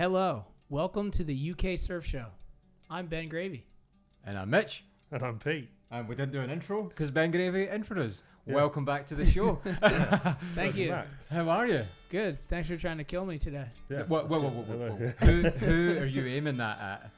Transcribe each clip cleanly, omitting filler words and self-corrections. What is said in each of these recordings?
Hello, welcome to the UK Surf Show. I'm Ben Gravy. And I'm Mitch. And I'm Pete. And we didn't do an intro because Ben Gravy introed us. Yeah. Welcome back to the show. Thank you. Back. How are you? Good. Thanks for trying to kill me today. Yeah. Whoa. Who are you aiming that at?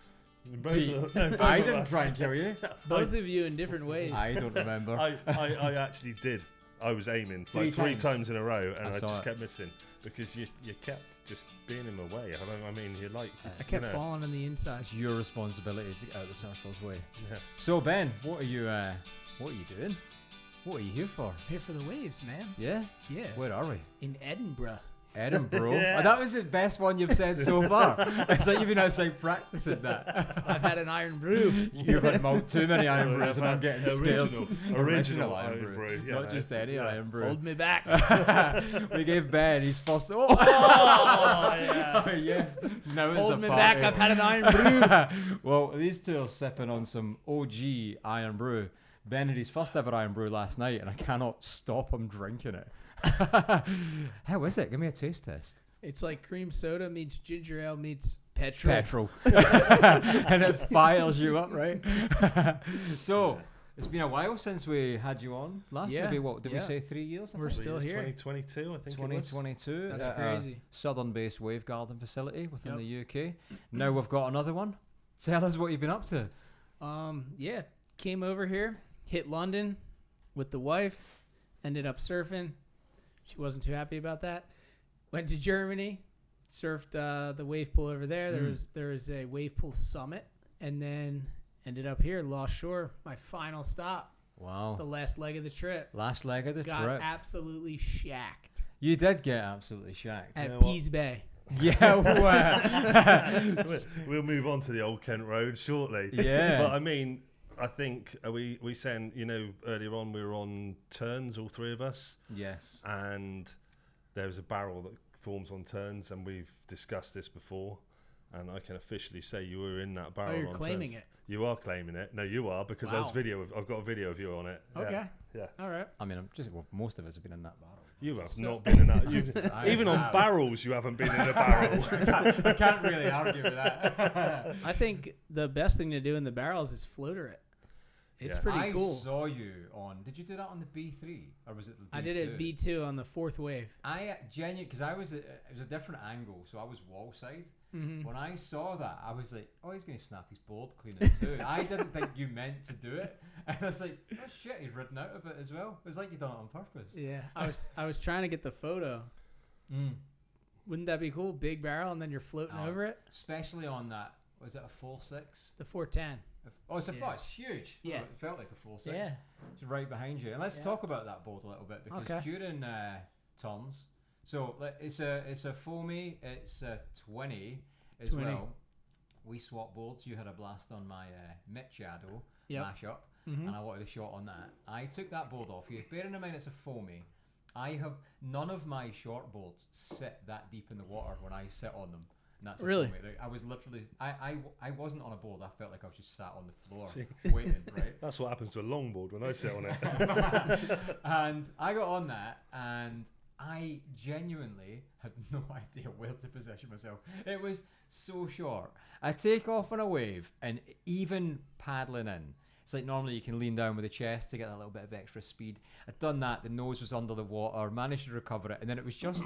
Both I didn't try and kill you. Both of you in different ways. I don't remember. I actually did. I was aiming like three times in a row, and I just kept missing because you kept just being in my way. I mean, you like. I kept falling on the inside. It's your responsibility to get out of the surfer's way. Yeah. So Ben, what are you doing? What are you here for? I'm here for the waves, man. Yeah. Yeah. Where are we? In Edinburgh. Edinburgh. Yeah. Oh, that was the best one you've said so far. It's like you've been outside practicing that. I've had an iron brew. You've had too many iron brews, and I'm getting scared. Original iron brew, yeah, not just any iron brew. Hold me back. We gave Ben his first. Oh, yeah. Oh, yes. Now it's Hold a me party. back. I've had an iron brew. Well, these two are sipping on some OG iron brew. Ben had his first ever iron brew last night, and I cannot stop him drinking it. How is it? Give me a taste test. It's like cream soda meets ginger ale meets petrol. And it fires you up, right? So it's been a while since we had you on last. Yeah. Maybe what did we say? 3 years? We're still here. 2022, I think. 2022. That's crazy. Southern-based wave garden facility within the UK. Now we've got another one. Tell us what you've been up to. Yeah, came over here, hit London with the wife, ended up surfing. She wasn't too happy about that. Went to Germany, surfed the wave pool over there. There was a wave pool summit, and then ended up here, Lost Shore, my final stop. Wow. The last leg of the trip. Last leg of the trip. Got absolutely shacked. You did get absolutely shacked. At Pease Bay. Yeah. We'll move on to the Old Kent Road shortly. Yeah. But I mean, I think we saying, earlier on we were on turns, all three of us. Yes. And there's a barrel that forms on turns, and we've discussed this before. And I can officially say you were in that barrel. Oh, you're on claiming turns. it. You are claiming it. No, you are, because Wow. I've got a video of you on it. Okay. Yeah. All right. I mean, most of us have been in that barrel. You have not been in that. Even on barrels, you haven't been in a barrel. I can't really argue with that. I think the best thing to do in the barrels is floater it. It's pretty cool. I saw you on. Did you do that on the B3 or was it the B2? I did it B2 on the fourth wave. I genuinely, because it was a different angle, so I was wall side. Mm-hmm. When I saw that, I was like, "Oh, he's gonna snap his board clean in two." I didn't think you meant to do it, and I was like, "Oh shit, he's ridden out of it as well." It was like you done it on purpose. Yeah, I was trying to get the photo. Wouldn't that be cool? Big barrel, and then you're floating over it. Especially on that. Was it a 4.6? The 410. Oh, it's a it's huge. Yeah, it felt like a 4.6. Yeah, it's right behind you. And let's talk about that board a little bit because during turns, so it's a foamy, it's a 20 as 20. well. We swapped boards. You had a blast on my Mitch mashup, and I wanted a shot on that. I took that board off you. Bearing in mind it's a foamy, I have none of my short boards sit that deep in the water when I sit on them. And that's really? Like, I was literally, I wasn't on a board. I felt like I was just sat on the floor waiting, right? That's what happens to a longboard when I sit on it. And I got on that, and I genuinely had no idea where to position myself. It was so short. I take off on a wave, and even paddling in, it's like normally you can lean down with the chest to get a little bit of extra speed. I'd done that. The nose was under the water, managed to recover it, and then it was just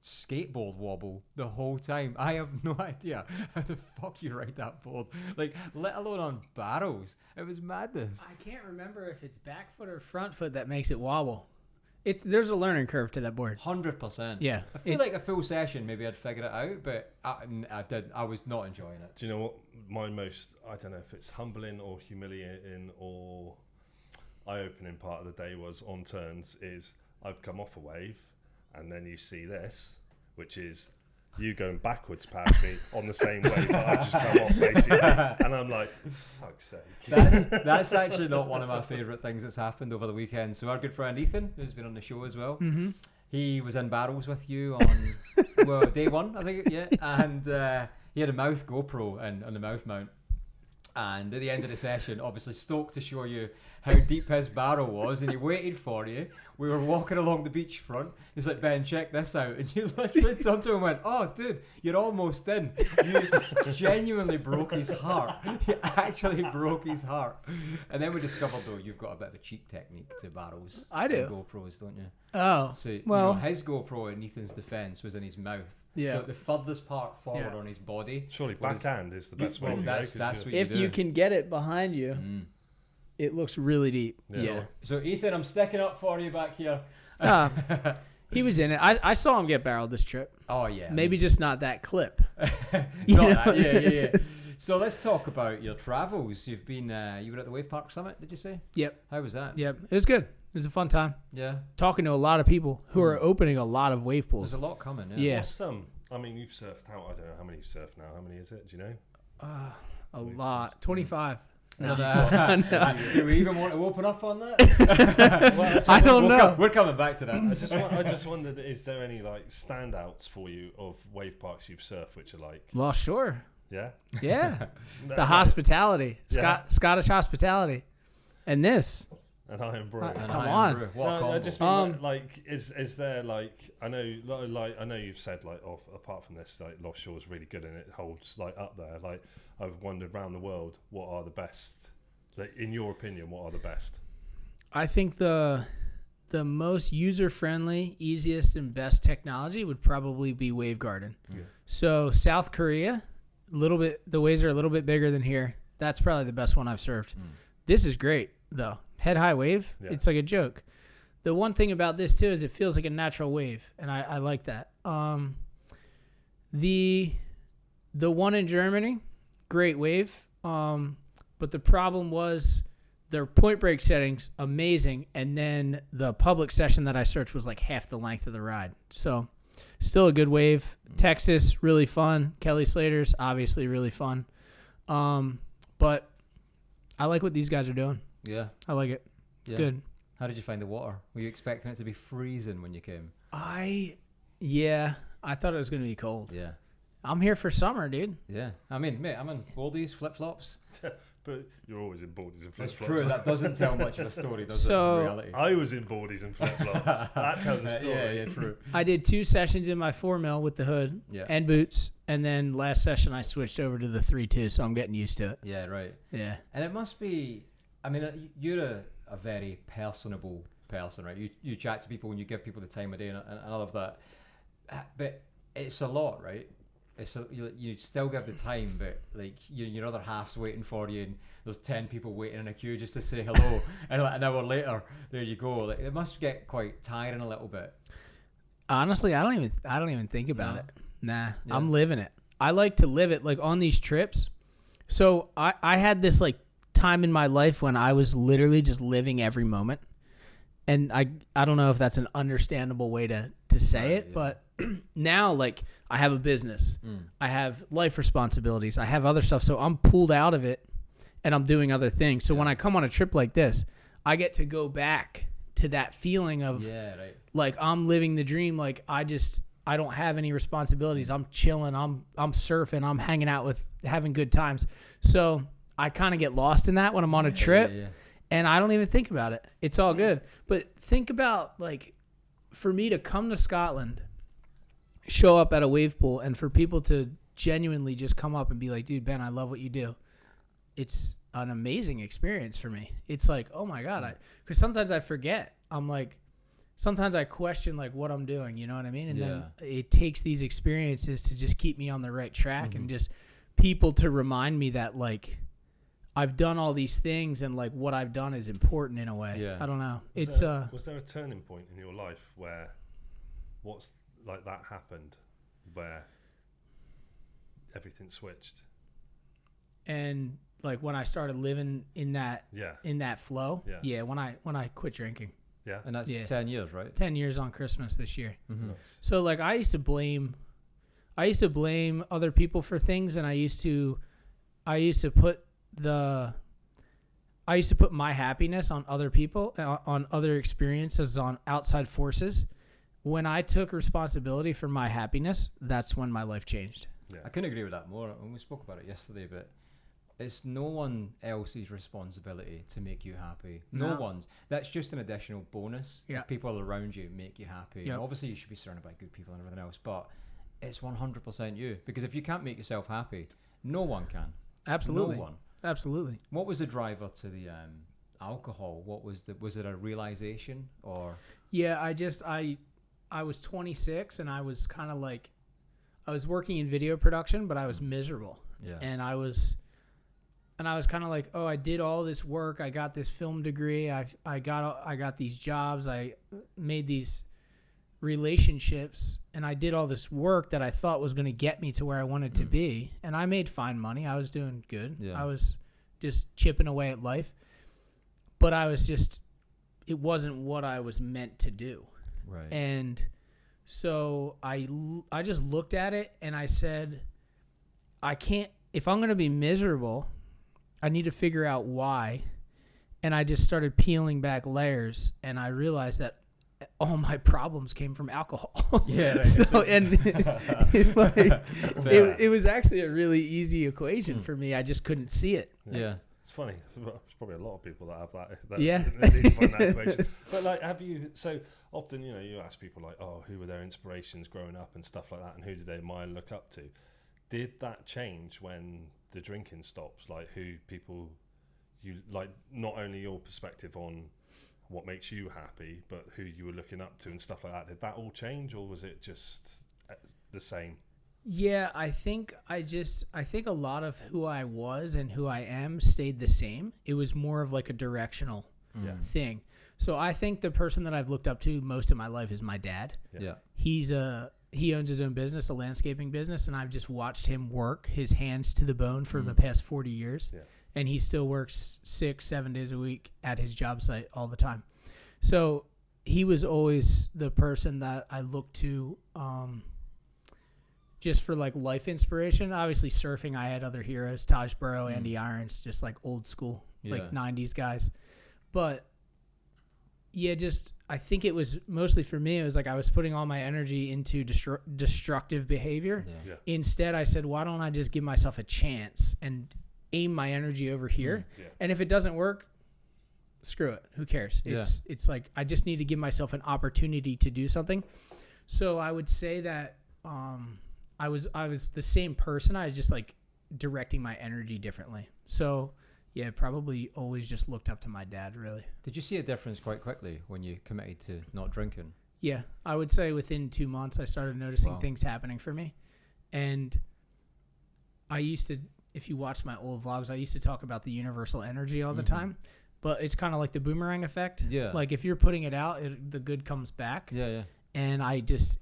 skateboard wobble the whole time. I have no idea how the fuck you ride that board, like let alone on barrels. It was madness. I can't remember if it's back foot or front foot that makes it wobble. There's a learning curve to that board. 100%. Yeah, I feel like a full session maybe I'd figure it out, but I was not enjoying it. Do you know what my most, I don't know if it's humbling or humiliating or eye-opening part of the day was on turns is I've come off a wave, and then you see this, which is you going backwards past me on the same wave that I've just come off, basically. And I'm like, fuck's sake. That's actually not one of my favourite things that's happened over the weekend. So our good friend Ethan, who's been on the show as well, he was in barrels with you on day one, I think, yeah. And he had a mouth GoPro on the mouth mount. And at the end of the session, obviously Stoke to show you how deep his barrel was, and he waited for you. We were walking along the beachfront. He's like, Ben, check this out. And you literally turned to him and went, oh, dude, you're almost in. You genuinely broke his heart. You actually broke his heart. And then we discovered, though, you've got a bit of a cheat technique to barrels. I do. And GoPros, don't you? Oh, So, well. you know, his GoPro in Ethan's defence was in his mouth. Yeah. So the furthest part forward on his body. Surely was- backhand is the best way well, to that's go. 'cause what If do. you can get it behind you, it looks really deep. Yeah. Yeah. So Ethan, I'm sticking up for you back here. He was in it. I saw him get barreled this trip. Oh yeah. Maybe just not that clip. You Not know? that, yeah. So let's talk about your travels. You've been, you were at the Wave Park Summit, did you say? Yep. How was that? Yep. It was good. It was a fun time. Yeah. Talking to a lot of people who are opening a lot of wave pools. There's a lot coming. Yeah. What's I mean, you've surfed how? I don't know how many you've surfed now. How many is it? Do you know? A lot. 25. No. No. Do we even want to open up on that? Well, I don't know. We're coming back to that. I just wondered, is there any like standouts for you of wave parks you've surfed, which are like, Well, sure. yeah, Yeah. No, The hospitality. Yeah. Scottish hospitality. And this. an iron brew. And And Come I am on. Brew. What No, I combo? just mean like, is there like, I know you've said like, oh, apart from this, like Lost Shore's really good and it holds like up there. Like, I've wondered around the world, what are the best? Like, in your opinion, what are the best? I think the most user-friendly, easiest, and best technology would probably be Wave Garden. Yeah. So South Korea, the waves are a little bit bigger than here. That's probably the best one I've surfed. This is great, though. Head high wave, Yeah. it's like a joke. The one thing about this, too, is it feels like a natural wave, and I like that. The one in Germany, great wave, but the problem was their point break settings, amazing, and then the public session that I searched was like half the length of the ride. So still a good wave. Texas, really fun. Kelly Slater's, obviously really fun. But I like what these guys are doing. Yeah. I like it. It's Yeah. good. How did you find the water? Were you expecting it to be freezing when you came? I thought it was going to be cold. Yeah. I'm here for summer, dude. Yeah. I mean, mate, I'm in oldies, flip-flops. But you're always in boardies and flip That's flops. true. That doesn't tell much of a story, does So- it, in reality? I was in boardies and flip flops. That tells a story. Yeah, true. I did 2 sessions in my 4 with the hood Yeah. and boots, and then last session I switched over to the 3.2, so I'm getting used to it. Yeah, right. Yeah. And it must be, I mean, you're a very personable person, right? You chat to people and you give people the time of day and I love that. But it's a lot, right? You still give the time, but like your other half's waiting for you and there's 10 people waiting in a queue just to say hello. And like an hour later, there you go. Like, it must get quite tiring a little bit. Honestly, I don't even think about No. it. Nah, Yeah. I'm living it. I like to live it like on these trips. So I had this like time in my life when I was literally just living every moment. And I don't know if that's an understandable way to say Right, it, yeah. but now like I have a business. I have life responsibilities. I have other stuff. So I'm pulled out of it and I'm doing other things. So when I come on a trip like this, I get to go back to that feeling of Yeah, right. like I'm living the dream. Like I don't have any responsibilities. I'm chilling. I'm surfing. I'm hanging out with having good times. So I kind of get lost in that when I'm on a trip Yeah. and I don't even think about it. It's all good. But think about like for me to come to Scotland, show up at a wave pool and for people to genuinely just come up and be like, dude, Ben, I love what you do. It's an amazing experience for me. It's like, oh my God. Because sometimes I forget. I'm like, sometimes I question like what I'm doing, you know what I mean? And then it takes these experiences to just keep me on the right track and just people to remind me that like I've done all these things and like what I've done is important in a way. Yeah. I don't know. Was there a turning point in your life where what's like that happened where everything switched? And like when I started living in that flow. Yeah. When I quit drinking. Yeah. And that's 10 years, right? 10 years on Christmas this year. Mm-hmm. So like I used to blame other people for things, and I used to put my happiness on other people, on other experiences, on outside forces. When I took responsibility for my happiness, that's when my life changed. Yeah. I couldn't agree with that more. And we spoke about it yesterday, but It's no one else's responsibility to make you happy. No No. one's. That's just an additional bonus. Yeah. If people around you make you happy. Yep. And obviously, you should be surrounded by good people and everything else, but it's 100% you. Because if you can't make yourself happy, no one can. Absolutely. No one. Absolutely. What was the driver to the alcohol? Was it a realization or? Yeah, I was 26 and I was kind of like, I was working in video production, but I was miserable. Yeah. And I was kind of like, oh, I did all this work. I got this film degree. I got these jobs. I made these relationships, and I did all this work that I thought was going to get me to where I wanted to be. And I made fine money. I was doing good. Yeah. I was just chipping away at life. But it wasn't what I was meant to do. Right. And so I just looked at it and I said, I can't, if I'm going to be miserable, I need to figure out why. And I just started peeling back layers, and I realized that all my problems came from alcohol. Yeah. Right. So, and it was actually a really easy equation for me. I just couldn't see it. Yeah. It's funny. There's probably a lot of people that have that. Yeah. That need to find that equation. But like, have you? So often, you ask people like, "Oh, who were their inspirations growing up and stuff like that, and who did they admire and look up to?" Did that change when the drinking stops? Like, who people you like? Not only your perspective on what makes you happy, but who you were looking up to and stuff like that. Did that all change, or was it just the same? Yeah, I think a lot of who I was and who I am stayed the same. It was more of like a directional thing. So I think the person that I've looked up to most of my life is my dad. Yeah. He owns his own business, a landscaping business, and I've just watched him work his hands to the bone for the past 40 years. Yeah. And he still works 6-7 days a week at his job site all the time. So he was always the person that I looked to, just for like life inspiration. Obviously surfing, I had other heroes, Taj Burrow, Andy Irons, just like old school, like 90s guys. But yeah, I think it was mostly for me, it was like I was putting all my energy into destructive behavior. Yeah. Instead, I said, why don't I just give myself a chance and aim my energy over here? Yeah. And if it doesn't work, screw it. Who cares? It's like I just need to give myself an opportunity to do something. So I would say that I was the same person. I was just like directing my energy differently. So yeah, probably always just looked up to my dad, really. Did you see a difference quite quickly when you committed to not drinking? Yeah, I would say within 2 months I started noticing things happening for me. And I used to, if you watch my old vlogs, I used to talk about the universal energy all the time. But it's kind of like the boomerang effect. Yeah. Like if you're putting it out, the good comes back. Yeah, yeah. And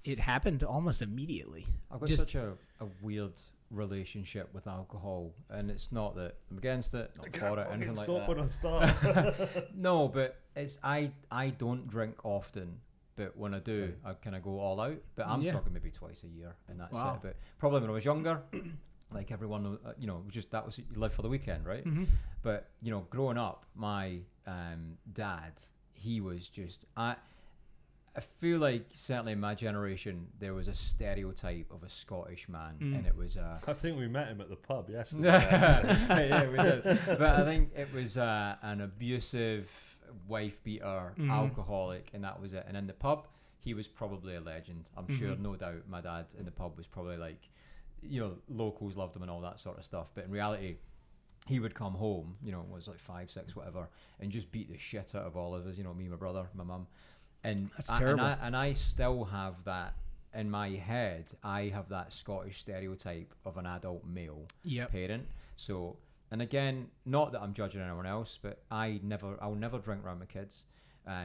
it happened almost immediately. I've got such a weird relationship with alcohol, and it's not that I'm against it, not for it, anything like that. Stop when I start. No, but it's I don't drink often, but when I do, I kind of go all out. But I'm talking maybe twice a year, and that's it. But probably when I was younger, like everyone, that was you live for the weekend, right? Mm-hmm. But growing up, my dad, he was just I feel like certainly in my generation there was a stereotype of a Scottish man, and it was I think we met him at the pub yesterday. Yeah, we did. But I think it was an abusive, wife beater, alcoholic, and that was it. And in the pub, he was probably a legend. I'm sure, no doubt, my dad in the pub was probably like, locals loved him and all that sort of stuff. But in reality, he would come home, was like 5, 6, whatever, and just beat the shit out of all of us. Me, my brother, my mum. And that's terrible. And I still have that in my head. I have that Scottish stereotype of an adult male parent. So, and again, not that I'm judging anyone else, but I'll never drink around my kids.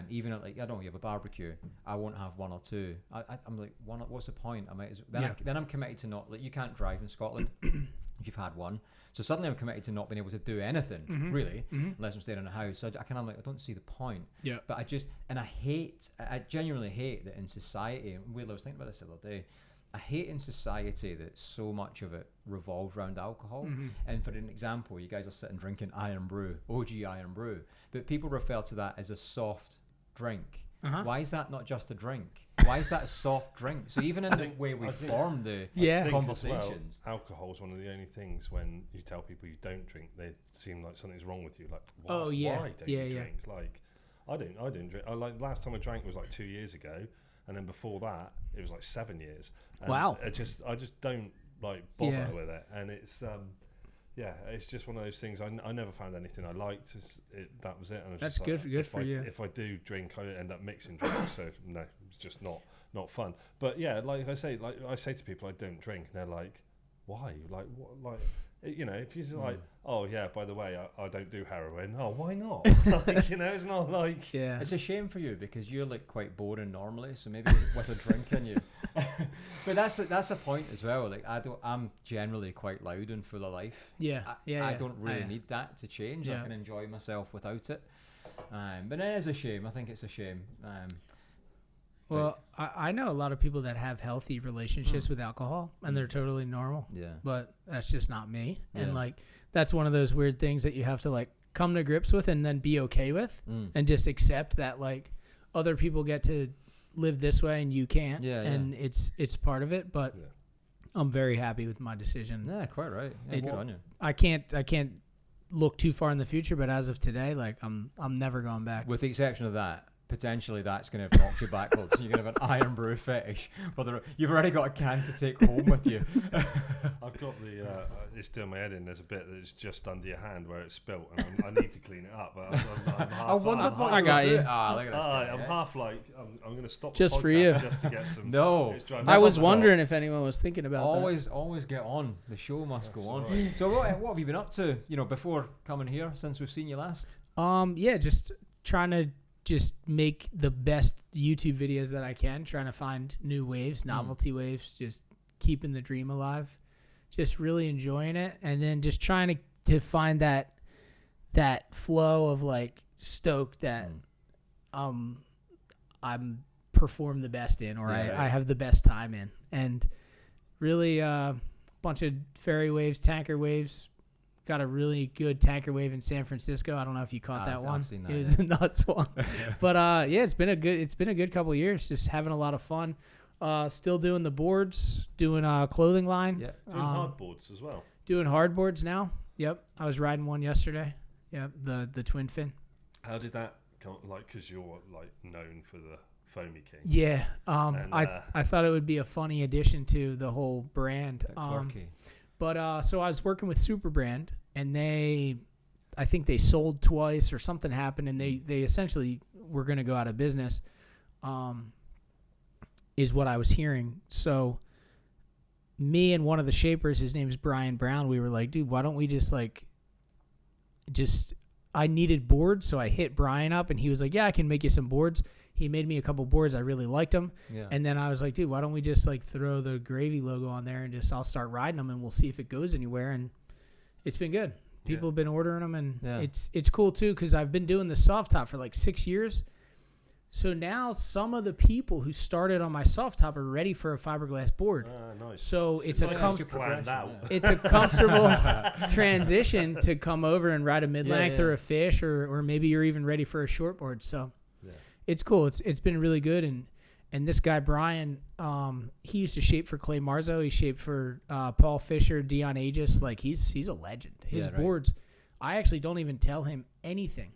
Even at you have a barbecue, I won't have one or two. I'm like, what's the point? Then I'm committed to not. Like, you can't drive in Scotland if you've had one. So suddenly I'm committed to not being able to do anything really, unless I'm staying in a house. So I don't see the point. Yeah. But I genuinely hate that in society. And I was thinking about this the other day. I hate in society that so much of it revolves around alcohol. And for an example, you guys are sitting drinking Iron Brew, OG Iron Brew, but people refer to that as a soft drink. Why is that not just a drink? Why is that a soft drink? So even in the way we form the conversations, alcohol is one of the only things when you tell people you don't drink, they seem like something's wrong with you. Like, why don't you drink? Like, I didn't drink. Last time I drank was like 2 years ago, and then before that it was like 7 years. And wow. I just don't like bother with it, and it's it's just one of those things. I never found anything I liked. That was it. And that's good. Good for you. If I do drink, I end up mixing drinks. So no, it's just not fun. But yeah, like I say to people, I don't drink, and they're like, why? Like what? Like, you know, if you're like, oh yeah, by the way, I don't do heroin. Oh, why not? Like, you know, it's not like. Yeah. It's a shame for you because you're like quite boring normally. So maybe with a drink in you. But that's a point as well. Like I'm generally quite loud and full of life. I don't really need that to change. I can enjoy myself without it. But it is a shame. I think it's a shame. Well, I know a lot of people that have healthy relationships with alcohol and they're totally normal. Yeah. But that's just not me. Yeah. And like that's one of those weird things that you have to like come to grips with and then be okay with and just accept that like other people get to live this way and you can't. And it's part of it, but I'm very happy with my decision. Yeah, quite right. Yeah, good on you. I can't look too far in the future, but as of today, like I'm never going back. With the exception of that, potentially that's going to knock you backwards. You're going to have an iron brew fetish. You've already got a can to take home with you. I've got it's doing my head in. There's a bit that's just under your hand where it's spilt, and I need to clean it up. But I'm half. I wondered what I got you. Look at this guy, I'm half like I'm going to stop just the podcast for you, just to get some. No, I was wondering if anyone was thinking about that. Always get on. The show must go on. Right. So what have you been up to? You know, before coming here, since we've seen you last. Just trying to. Just make the best YouTube videos that I can, trying to find new waves, novelty waves, just keeping the dream alive, just really enjoying it. And then just trying to find that flow of like Stoke that I'm perform the best in, or I have the best time in. And really a bunch of ferry waves, tanker waves. Got a really good tanker wave in San Francisco. I don't know if you caught that one. It was a nuts one. But it's been a good couple of years. Just having a lot of fun. Still doing the boards, doing a clothing line. Yeah. Doing hard boards as well. Doing hard boards now. Yep. I was riding one yesterday. Yep. The twin fin. How did that come? Like, because you're like known for the foamy king. Yeah. I thought it would be a funny addition to the whole brand. Quirky. But so I was working with Superbrand, and I think they sold twice or something happened, and they essentially were going to go out of business, is what I was hearing. So me and one of the shapers, his name is Brian Brown, we were like, dude, why don't we I needed boards, so I hit Brian up, and he was like, yeah, I can make you some boards. He made me a couple boards. I really liked them. Yeah. And then I was like, dude, why don't we just like throw the Gravy logo on there and I'll start riding them and we'll see if it goes anywhere. And it's been good. People have been ordering them, and it's cool too because I've been doing the soft top for like 6 years. So now some of the people who started on my soft top are ready for a fiberglass board. Nice. So it's a comfortable transition to come over and ride a mid-length or a fish, or maybe you're even ready for a short board. So it's cool. It's been really good. And this guy, Brian, he used to shape for Clay Marzo. He shaped for Paul Fisher, Dion Aegis. Like he's a legend. His boards, I actually don't even tell him anything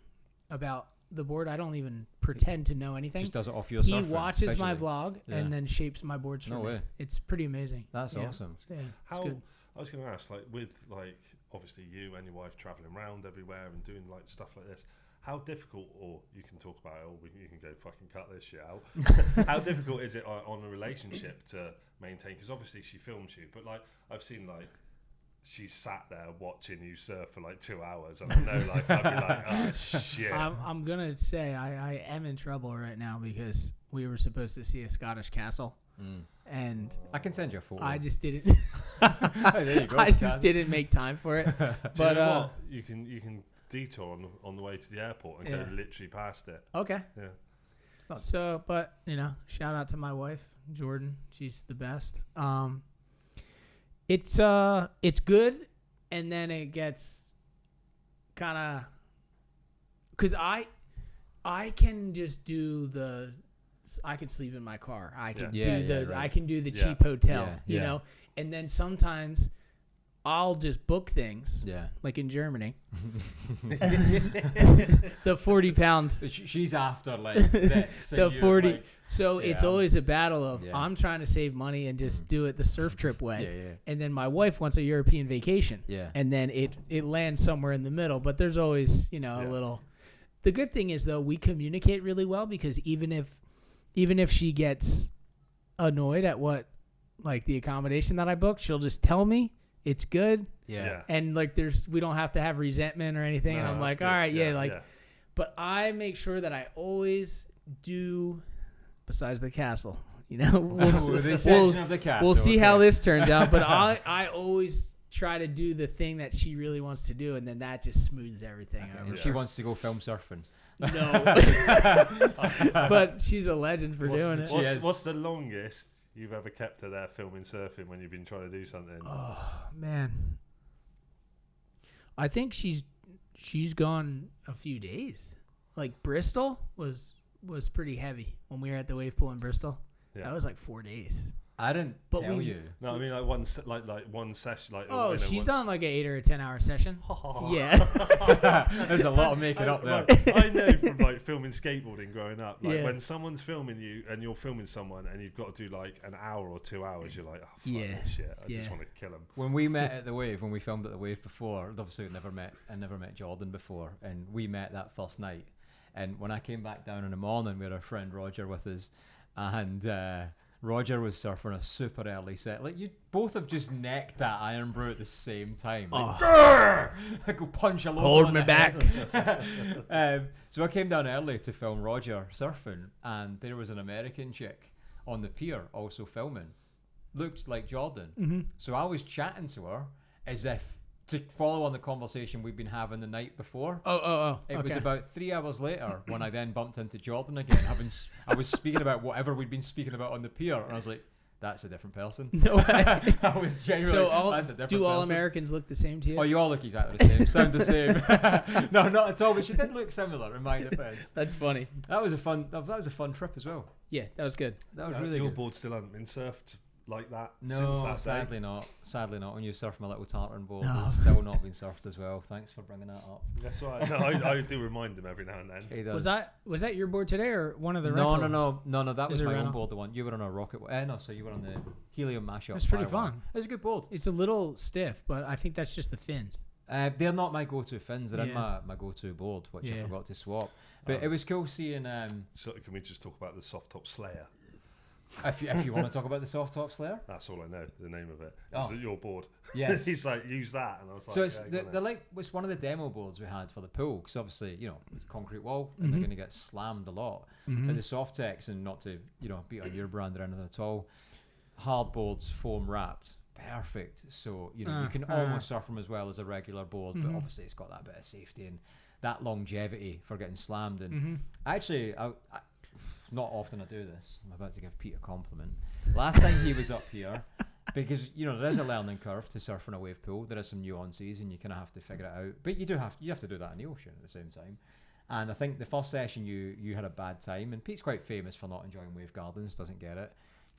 about the board. I don't even pretend to know anything. Just does it off your He watches my vlog and then shapes my boards for me. Way. It's pretty amazing. That's awesome. Yeah, it's good. I was going to ask, like, with like obviously you and your wife traveling around everywhere and doing like stuff like this. How difficult, or you can talk about it, or you can go fucking cut this shit out. How difficult is it on a relationship to maintain? Because obviously she films you, but like I've seen like she sat there watching you surf for like 2 hours, and I know like I'd be like, oh shit. I'm gonna say I am in trouble right now because we were supposed to see a Scottish castle, and I can send you a photo. I just didn't. There you go, I just didn't make time for it. But you know what? You can detour on the way to the airport and go literally past it. Okay. Yeah. So, but you know, shout out to my wife, Jordan. She's the best. It's good, and then it gets kind of, cause I can just do I could sleep in my car. I can I can do the cheap hotel, you know? And then sometimes I'll just book things, like in Germany. The 40-pound. She's after like this. The 40. Like, so it's always a battle of I'm trying to save money and just do it the surf trip way. And then my wife wants a European vacation. And then it lands somewhere in the middle. But there's always, you know, a little. The good thing is, though, we communicate really well because even if she gets annoyed at what, like, the accommodation that I booked, she'll just tell me. It's good. And like we don't have to have resentment or anything. No, and I'm like, good. All right, but I make sure that I always do besides the castle. You know, we'll see how this turns out. But I always try to do the thing that she really wants to do, and then that just smooths everything over. She wants to go film surfing. No. But she's a legend for doing it. What's the longest you've ever kept her there filming surfing when you've been trying to do something? Oh man, I think she's gone a few days. Like Bristol was pretty heavy when we were at the wave pool in Bristol. That was like 4 days. I didn't tell you. No, I mean like one session. Like she's done like an 8 or a 10 hour session. Yeah, there's a lot of making up there. I know from like filming skateboarding growing up. Like when someone's filming you and you're filming someone and you've got to do like an hour or 2 hours, you're like, oh fuck this shit. I just want to kill him. When we met at the wave, when we filmed at the wave before, obviously I never met Jordan before, and we met that first night. And when I came back down in the morning, we had our friend Roger with us, and Roger was surfing a super early set. Like, you both have just necked that iron brew at the same time. Like, I go punch a load. Hold me back. So I came down early to film Roger surfing, and there was an American chick on the pier also filming. Looked like Jordan. Mm-hmm. So I was chatting to her as if to follow on the conversation we'd been having the night before. It was about 3 hours later when I then bumped into Jordan again. I was speaking about whatever we'd been speaking about on the pier, and I was like, that's a different person. No way. I was genuinely, that's a different do all person. Americans look the same to you? Oh, you all look exactly the same. Sound the same. No, not at all, but she did look similar in my defense. That's funny. That was a fun trip as well. Yeah, that was good. That was really your good. board still hasn't been surfed like that no, since that sadly day. not. Sadly not. When you surf my little tartan board, it's still not been surfed as well. Thanks for bringing that up. That's right. No, I do remind him every now and then. He does. Was that your board today or one of the No, rental? no. That was my own board. The one you were on a rocket. So you were on the helium mashup. It's pretty fun. It's a good board. It's a little stiff, but I think that's just the fins. They're not my go-to fins. They're in my go-to board, which I forgot to swap. But it was cool seeing. So can we just talk about the soft top Slayer? If you want to talk about the soft top Slayer, that's all I know. The name of it. Is it your board? Yes. He's like, use that, and I was like, so it's one of the demo boards we had for the pool, because obviously it's concrete wall and they're going to get slammed a lot. But the soft techs, and not to beat on your brand or anything at all, hard boards, foam wrapped, perfect. So you can almost surf them as well as a regular board, but obviously it's got that bit of safety and that longevity for getting slammed. And actually, I not often I do this. I'm about to give Pete a compliment. Last time he was up here, because there is a learning curve to surfing a wave pool. There is some nuances, and you kind of have to figure it out. But you have to do that in the ocean at the same time. And I think the first session you had a bad time, and Pete's quite famous for not enjoying wave gardens. Doesn't get it.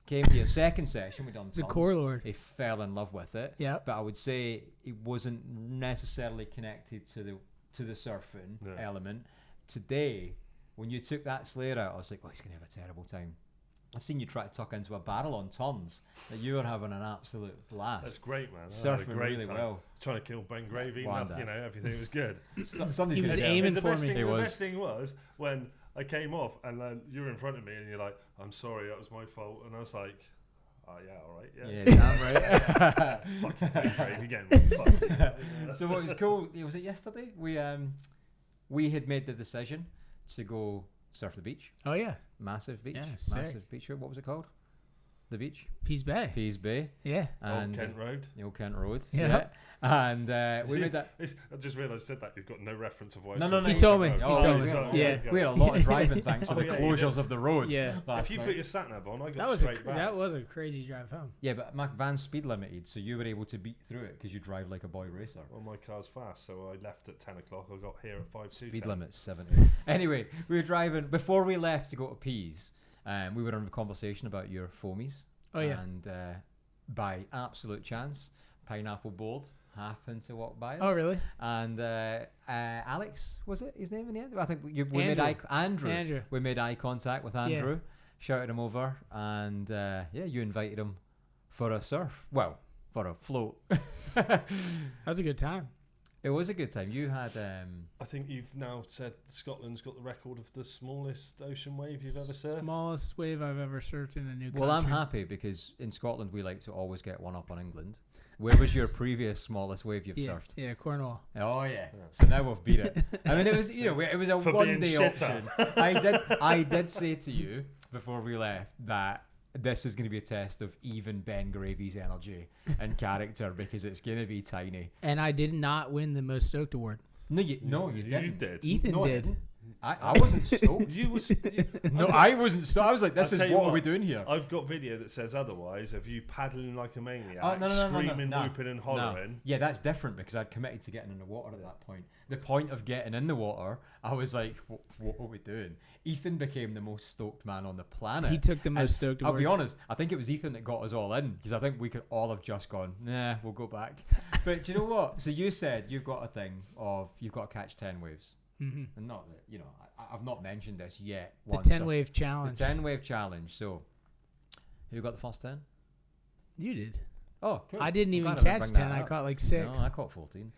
Came to your second session, we done tons. The core lord. He fell in love with it. Yeah. But I would say it wasn't necessarily connected to the surfing element. Today, when you took that Slayer out, I was like, he's going to have a terrible time. I seen you try to tuck into a barrel on turns. That you were having an absolute blast. That's great, man. Surfing really well. Trying to kill Ben Gravy, everything was good. He was aiming for me. The best thing was when I came off and then you were in front of me and you're like, I'm sorry, that was my fault. And I was like, oh yeah, all right, yeah. Yeah, damn right. Fucking Ben Gravy again. So what was cool, was it yesterday? We had made the decision to go surf the beach. Oh yeah, massive beach. Yeah, massive beach. What was it called? the beach? Pease Bay. Pease Bay. Yeah. And Old Kent Road. the Old Kent Road. Yeah. And we made that. I just realised I said that. You've got no reference of why. No, He told me. He Oh, told right, me. yeah. Yeah. We had a lot of driving thanks to the yeah, closures of the road. Yeah. If you put your sat nav on, I got That was straight back. that was a crazy drive home. Yeah, but my van's speed limited, so you were able to beat through it because you drive like a boy racer. Well, my car's fast, so I left at 10 o'clock. I got here at 5:02. Speed limit's 70. Anyway, we were driving before we left to go to Pease. We were on a conversation about your foamies. Oh yeah. And by absolute chance, Pineapple Board happened to walk by us. Oh really? And Alex, was it his name in the end? I think we Andrew. made Andrew. Andrew. We made eye contact with Andrew, shouted him over, and you invited him for a surf. Well, for a float. That was a good time. It was a good time. You had I think you've now said Scotland's got the record of the smallest ocean wave you've ever surfed. Smallest wave I've ever surfed in a new country. well, I'm happy because in Scotland we like to always get one up on England. Where was your previous smallest wave you've surfed? Yeah, Cornwall. Oh yeah. So now we've beat it. I mean, it was it was a For one being day shitter. option. I did say to you before we left that this is going to be a test of even Ben Gravy's energy and character because it's going to be tiny. And I did not win the most stoked award. No, you didn't. You did. Ethan No, I did. didn't. I wasn't stoked. No, I wasn't stoked. I was like, this I'll is tell you what are what, we doing here? I've got video that says otherwise of you paddling like a maniac, Oh, no, screaming, no. whooping and hollering. Yeah, that's different because I'd committed to getting in the water at that point. The point of getting in the water, I was like, what are we doing? Ethan became the most stoked man on the planet. He took the most And stoked I'll award. be honest, I think it was Ethan that got us all in because I think we could all have just gone, nah, we'll go back. But do you know what? So you said you've got a thing of you've got to catch 10 waves. Mm-hmm. And not that, I've not mentioned this yet. The once. 10 wave The challenge. 10 wave challenge. So, who got the first 10? You did. Oh, cool. I didn't I'm even glad I didn't catch bring 10. that I up. caught like 6. No, I caught 14.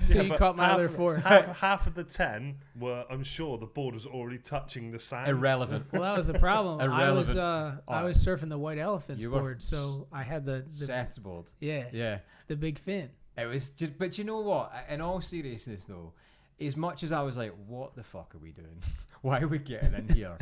So you but caught my half other of- 4. Half of the 10 were, I'm sure, the board was already touching the sand. Irrelevant. Well, that was the problem. Irrelevant. I was surfing the white elephants You were board, so I had the Seth's board. yeah, the big fin. It was just, but you know what? In all seriousness though, as much as I was like, what the fuck are we doing? Why are we getting in here?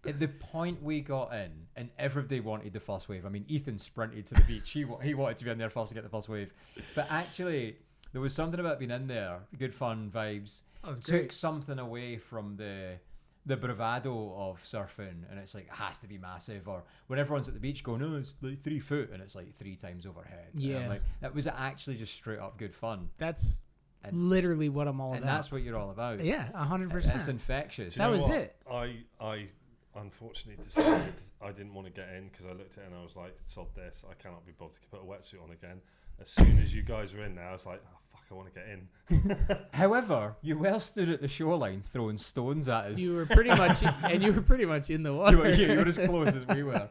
At the point we got in, and everybody wanted the first wave. I mean, Ethan sprinted to the beach. He wanted to be in there first to get the first wave. But actually, there was something about being in there. Good fun vibes. That was Took great. something away from the bravado of surfing, and it's like it has to be massive. Or when everyone's at the beach going, no, it's like 3 foot, and it's like 3 times overhead. And Yeah. I'm like, that was actually just straight up good fun. That's And- literally what I'm all And about. that's what you're all about. Yeah, It's 100%. infectious. Do you That know was what? it. I unfortunately decided I didn't want to get in because I looked at it and I was like, sod this, I cannot be bothered to put a wetsuit on again. As soon as you guys were in there, I was like, oh fuck, I want to get in. However, you well stood at the shoreline throwing stones at us. You were pretty much, and you were pretty much in the water. You were as close as we were.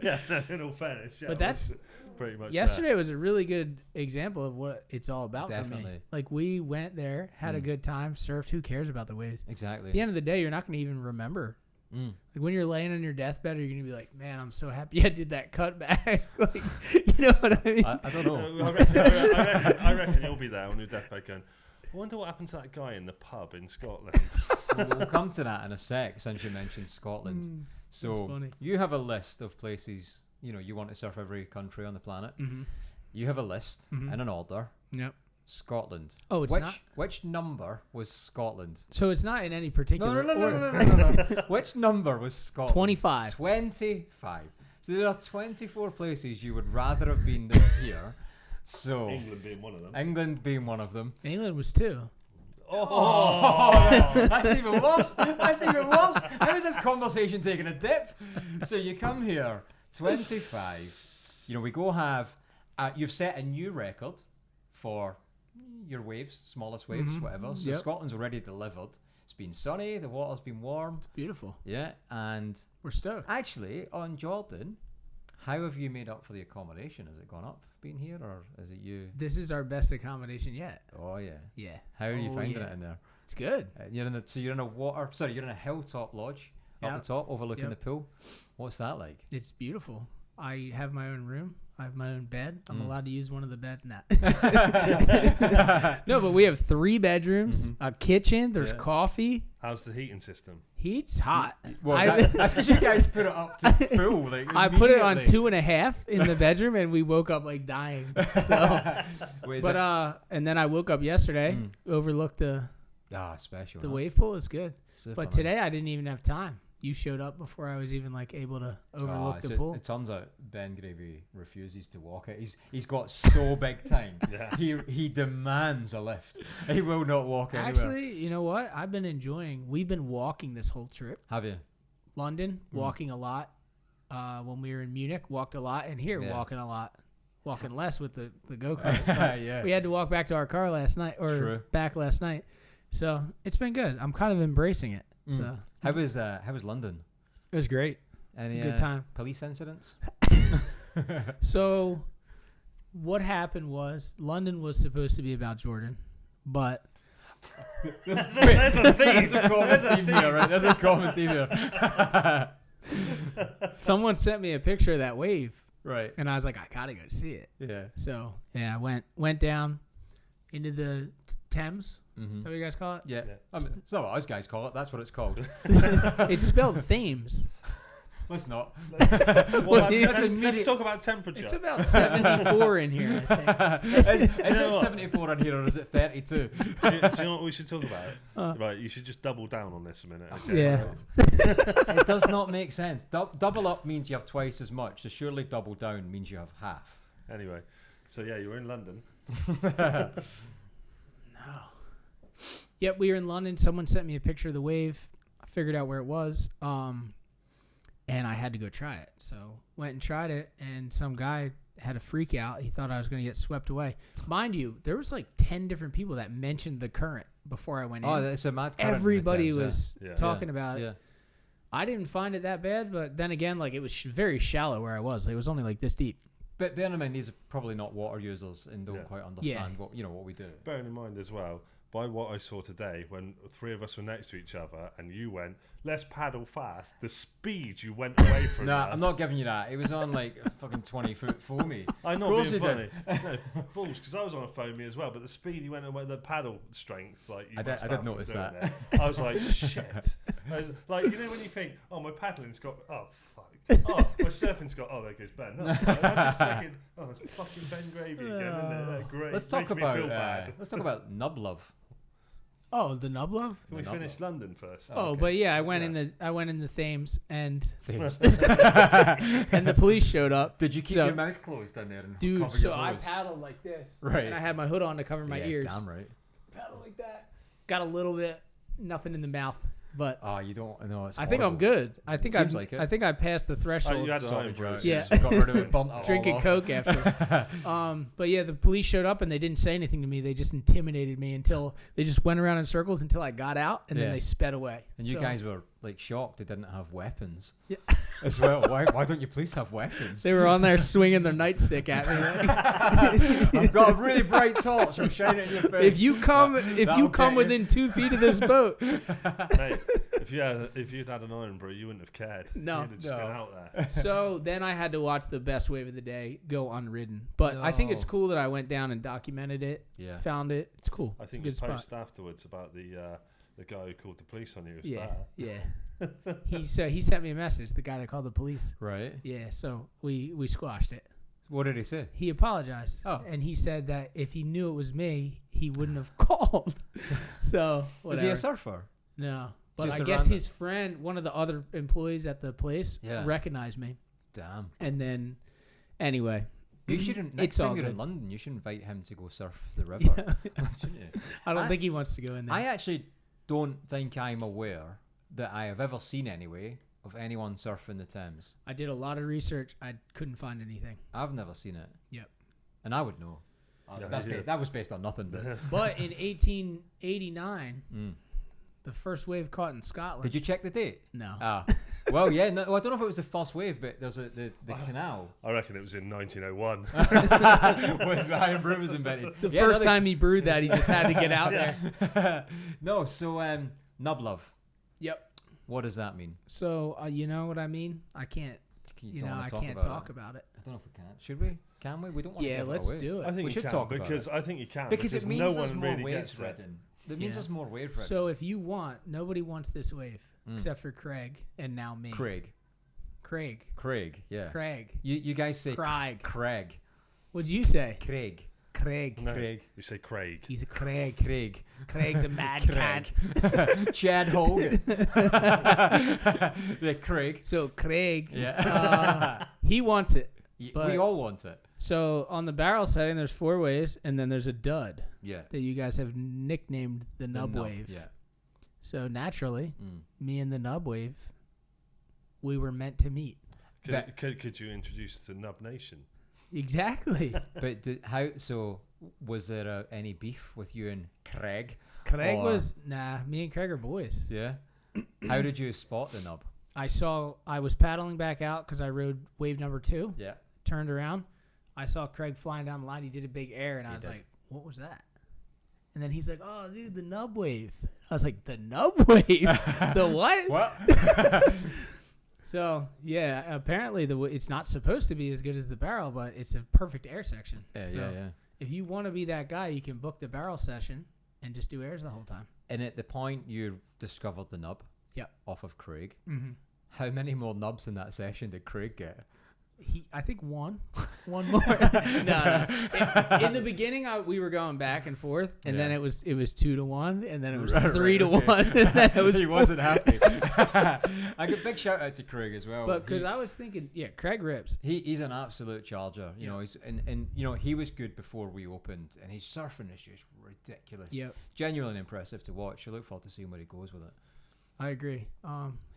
Yeah, no, in all fairness. Yeah, But I that's- was pretty much Yesterday was a really good example of what it's all about for me. Definitely. Like we went there, had a good time, surfed. Who cares about the waves? Exactly. At the end of the day, you're not going to even remember. Mm. Like when you're laying on your deathbed, you're going to be like, "Man, I'm so happy I did that cutback." Like, you know what I mean? I don't know. I reckon you'll be there on your deathbed going, I wonder what happened to that guy in the pub in Scotland. We'll come to that in a sec since you mentioned Scotland. Mm, So that's funny. you have a list of places, you want to surf every country on the planet. Mm-hmm. You have a list Mhm. in an order. Yep. Scotland. Oh, it's which, not. Which number was Scotland? So it's not in any particular order. No. Which number was Scotland? 25. 25. So there are 24 places you would rather have been than here. So England being one of them. England being one of them. England was 2. That's even worse. That's even worse. How is this conversation taking a dip? So you come here, 25. We go have. You've set a new record for your waves, smallest waves, Mhm. whatever. So Yep. Scotland's already delivered. It's been sunny. The water's been warm. Beautiful. Yeah, and We're stoked. actually on Jordan, how have you made up for the accommodation? Has it gone up being here, or is it you? This is our best accommodation yet. Oh yeah. Yeah. How are you Oh, finding yeah. it in there? It's good. You're in you're in a hilltop lodge up Yep. the top overlooking Yep. the pool. What's that like? It's beautiful. I have my own room. I have my own bed. I'm Mm. allowed to use one of the beds now. No, but we have 3 bedrooms, Mhm. a kitchen. There's Yeah. coffee. How's the heating system? Heat's hot. Well, I- that's because you guys put it up to full. Like, I put it on immediately. 2.5 in the bedroom, and we woke up like dying. So, Wait, is but it- and then I woke up yesterday, overlooked the special. the huh? wave pool. Is good. Super But nice. today I didn't even have time. You showed up before I was even like able to overlook the pool. It turns out Ben Gravy refuses to walk it. He's got so big time. Yeah. He demands a lift. He will not walk anywhere. Actually, you know what? I've been enjoying. We've been walking this whole trip. Have you? London, walking a lot. When we were in Munich, walked a lot, and here Yeah. walking a lot. Walking less with the go kart. Yeah. We had to walk back to our car last night, or True. back last night. So it's been good. I'm kind of embracing it. Mm. So How was London? it was great. Any Good time. police incidents? So what happened was London was supposed to be about Jordan, but There's a theme. There's a common theme here, right? There's a common theme here. someone sent me a picture of that wave, Right. and I was like, I gotta go see it. Yeah. So yeah, I went down into the Thames. Mm-hmm. Is that what you guys call it? Yeah. Yeah. It's not what us guys call it. That's what it's called. It's spelled Thames. Let's not. Well, That's let's talk about temperature. It's about 74 in here, I think. Is you it know what? 74 on here or is it 32? do you know what we should talk about? Uh. Right, you should just double down on this a minute. Okay? Yeah. It does not make sense. Double up means you have twice as much. So surely double down means you have half. Anyway, so yeah, you were in London. No. Yep, we were in London. Someone sent me a picture of the wave. I figured out where it was. And I had to go try it. So went and tried it, and some guy had a freak out. He thought I was going to get swept away. Mind you, there was like 10 different people that mentioned the current before I went Oh, in. that's a mad current in the Everybody Thames, yeah. was Yeah. talking about it. Yeah. I didn't find it that bad, but then again, like it was very shallow where I was. Like, it was only like this deep. But bear in mind, these are probably not water users and don't Yeah. quite understand what we do. Bearing in mind as well, by what I saw today, when 3 of us were next to each other and you went, let's paddle fast, the speed you went away from Nah, us. I'm not giving you that. It was on like a fucking 20-foot foamy. I'm not course being you funny. did. No, balls, because I was on a foamy as well, but the speed you went away, the paddle strength, like you I must did have notice from doing that. it. I was like, shit. I was, like, you know when you think, oh, my paddling's got, oh, fuck. Oh, my surfing's got, oh, there goes Ben. Oh, I'm just thinking, oh, it's fucking Ben Gravy again, isn't it? Great. Let's talk Making me about feel bad. let's talk about nub love. Oh, the Nub Love? Can we the finish Nubla. London first? Oh, okay. but yeah, I went in the Thames, and Thames. and the police showed up. Did you keep So- your mouth closed down there and Dude, cover so your I nose? paddled like this, Right. and I had my hood on to cover my Yeah, ears. damn right. Paddle like that. Got a little bit, nothing in the mouth, but Oh, you don't know. It's I think I'm horrible. good. I think Seems like it. I think I passed the Oh, threshold. you had an Sorry, iron Joe. bruise. Yeah. Just got rid of it, bumped it all Drinking off. Coke after. But yeah, the police showed up and they didn't say anything to me. They just intimidated me until they just went around in circles until I got out, and Yeah. then they sped away. And you So- guys were like shocked they didn't have weapons. Yeah. As well. Why don't you police have weapons? They were on there swinging their nightstick at me. I've got a really bright torch. I'm shining it in your face. If you come That'll get you. within 2 feet of this boat, Mate, if you'd had an iron brew, you wouldn't have cared. No. You'd have just No. been out there. so then I had to watch the best wave of the day go unridden. But I think it's No. cool that I went down and documented it, Yeah. found it. It's cool. I It's think a you good spot. post afterwards about the guy who called the police on you. Was Yeah, bad. yeah. he sent me a message. The guy that called the police. Right. Yeah, so we squashed it. What did he say? He apologized. Oh. And he said that if he knew it was me, he wouldn't have called. So whatever. Is he a surfer? No. But Just I a guess random- his friend, one of the other employees at the place, Yeah. recognized me. Damn. And then, anyway. You shouldn't. Next It's time all you're in good. London, you should invite him to go surf the river. Yeah. Shouldn't you? I don't I- think he wants to go in there. I actually don't think I'm aware that I have ever seen anyway of anyone surfing the Thames. I did a lot of research. I couldn't find anything. I've never seen it. Yep. And I would know. Yeah, That's yeah. that was based on nothing. But But in 1889, Mm. the first wave caught in Scotland. Did you check the date? No. Ah, well, yeah. No, I don't know if it was the first wave, but there's the canal I reckon it was in 1901. when the iron brew was invented. The Yeah, first no, time he brewed that, he just had to get out there. No, so nub love. Yep. What does that mean? So you know what I mean? I can't. You You don't know, wanna I talk can't about talk it? about it. I don't know if we can. Should we? Can we? We don't want to Yeah, give let's it away. do it. I think We you should can talk about because it. I think you can Because it means no there's one more really waves gets it. ridden. It means Yeah. there's more wave ridden. So if you want, nobody wants this wave except for Craig and now me. Craig, yeah. Craig. You guys say Craig. Craig. What'd you say? Craig. Craig. No, Craig. you say Craig. He's a Craig. Craig. Craig's a mad Craig. cat. Chad Hogan. Yeah, Craig. So Craig, Yeah. he wants it. But- we all want it. So on the barrel setting, there's 4 waves, and then there's a dud Yeah. that you guys have nicknamed the nub wave. Yeah. So naturally, Mm. me and the nub wave, we were meant to meet. Could you introduce the Nub Nation? Exactly. But was there any beef with you and Craig? Craig Or- was me and Craig are boys. Yeah. How did you spot the nub? I was paddling back out because I rode wave number 2. Yeah. Turned around, I saw Craig flying down the line. He did a big air, and I He was did. like, "What was that?" And then he's like, "Oh, dude, the nub wave." I was like, "The nub wave? The what?" What? So yeah, apparently it's not supposed to be as good as the barrel, but it's a perfect air section. Yeah. If you want to be that guy, you can book the barrel session and just do airs the whole time. And at the point you discovered the nub, Yep. off of Craig, Mm-hmm. how many more nubs in that session did Craig get? I think one more. No. In the beginning, we were going back and forth, and then it was 2-1, and then it was 3-1, and then it was. He wasn't happy. I give a big shout out to Craig as well. But because I was thinking, Craig rips. He's an absolute charger. You Yeah. know, and you know he was good before we opened, and his surfing is just ridiculous. Yep. Genuinely impressive to watch. I look forward to seeing where he goes with it. I agree.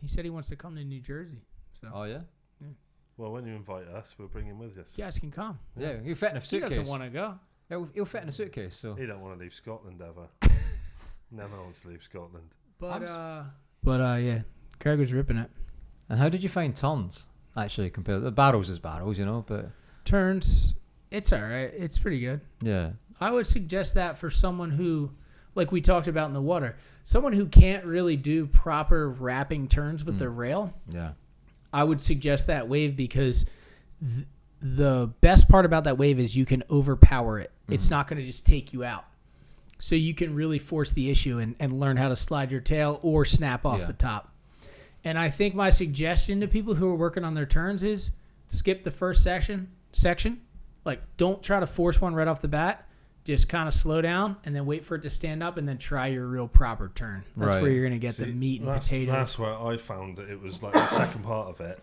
He said he wants to come to New Jersey. So Oh yeah. Well, when you invite us, we'll bring him with us. you guys can come. Yeah, he'll fit in a He suitcase. doesn't want to go. He'll fit in a suitcase. So He don't want to leave Scotland ever. Never wants to leave Scotland. But yeah, Craig was ripping it. And how did you find turns? Actually, compared to barrels is barrels, you know, but Turns, it's all right. It's pretty good. yeah. I would suggest that for someone who, like we talked about in the water, someone who can't really do proper wrapping turns with their rail. Yeah. I would suggest that wave because the best part about that wave is you can overpower it. It's not going to just take you out. So you can really force the issue and learn how to slide your tail or snap off the top. And I think my suggestion to people who are working on their turns is skip the first section. Like, don't try to force one right off the bat. Just kind of slow down and then wait for it to stand up and then try your real proper turn. That's where you're going to get the meat and potatoes. That's where I found that it was like the second part of it.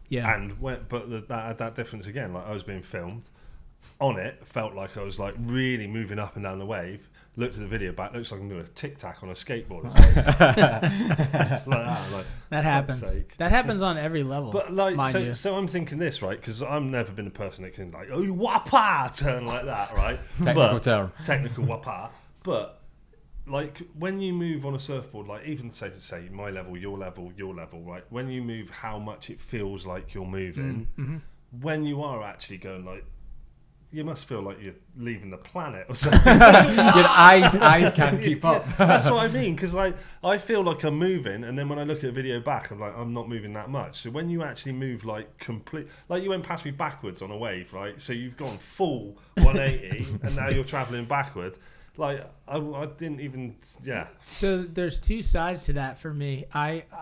Yeah. And that difference again, like I was being filmed on it, felt like I was like really moving up and down the wave. Looked at the video back, looks like I'm doing a tic-tac on a skateboard. That happens. Sake. That happens on every level. But like, mind you. so I'm thinking this, right? Because I've never been a person that can like, oh, wapa, turn like that, right? Term. Technical wapa. But like when you move on a surfboard, like even say my level, your level, right? When you move, how much it feels like you're moving. Mm-hmm. When you are actually going like, you must feel like you're leaving the planet or something. Your eyes can't keep up. That's what I mean, because like I feel like I'm moving, and then when I look at a video back, I'm like, I'm not moving that much. So when you actually move like complete, like you went past me backwards on a wave, right? So you've gone full 180, and now you're traveling backwards. Like I didn't even, So there's two sides to that for me. I've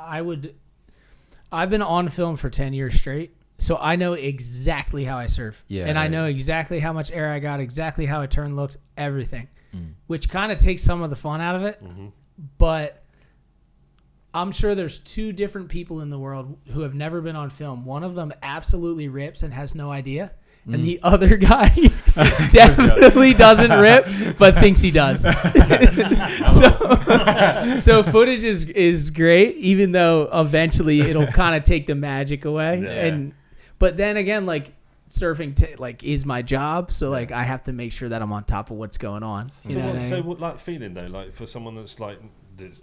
been on film for 10 years straight. So I know exactly how I surf. Yeah, and I know exactly how much air I got, exactly how a turn looked, everything. Which kind of takes some of the fun out of it. Mm-hmm. But I'm sure there's 2 different people in the world who have never been on film. One of them absolutely rips and has no idea. And the other guy definitely doesn't rip, but thinks he does. So footage is great, even though eventually it'll kind of take the magic away. Yeah. But then again, like surfing is my job, so like I have to make sure that I'm on top of what's going on. So what like feeling though, like for someone that's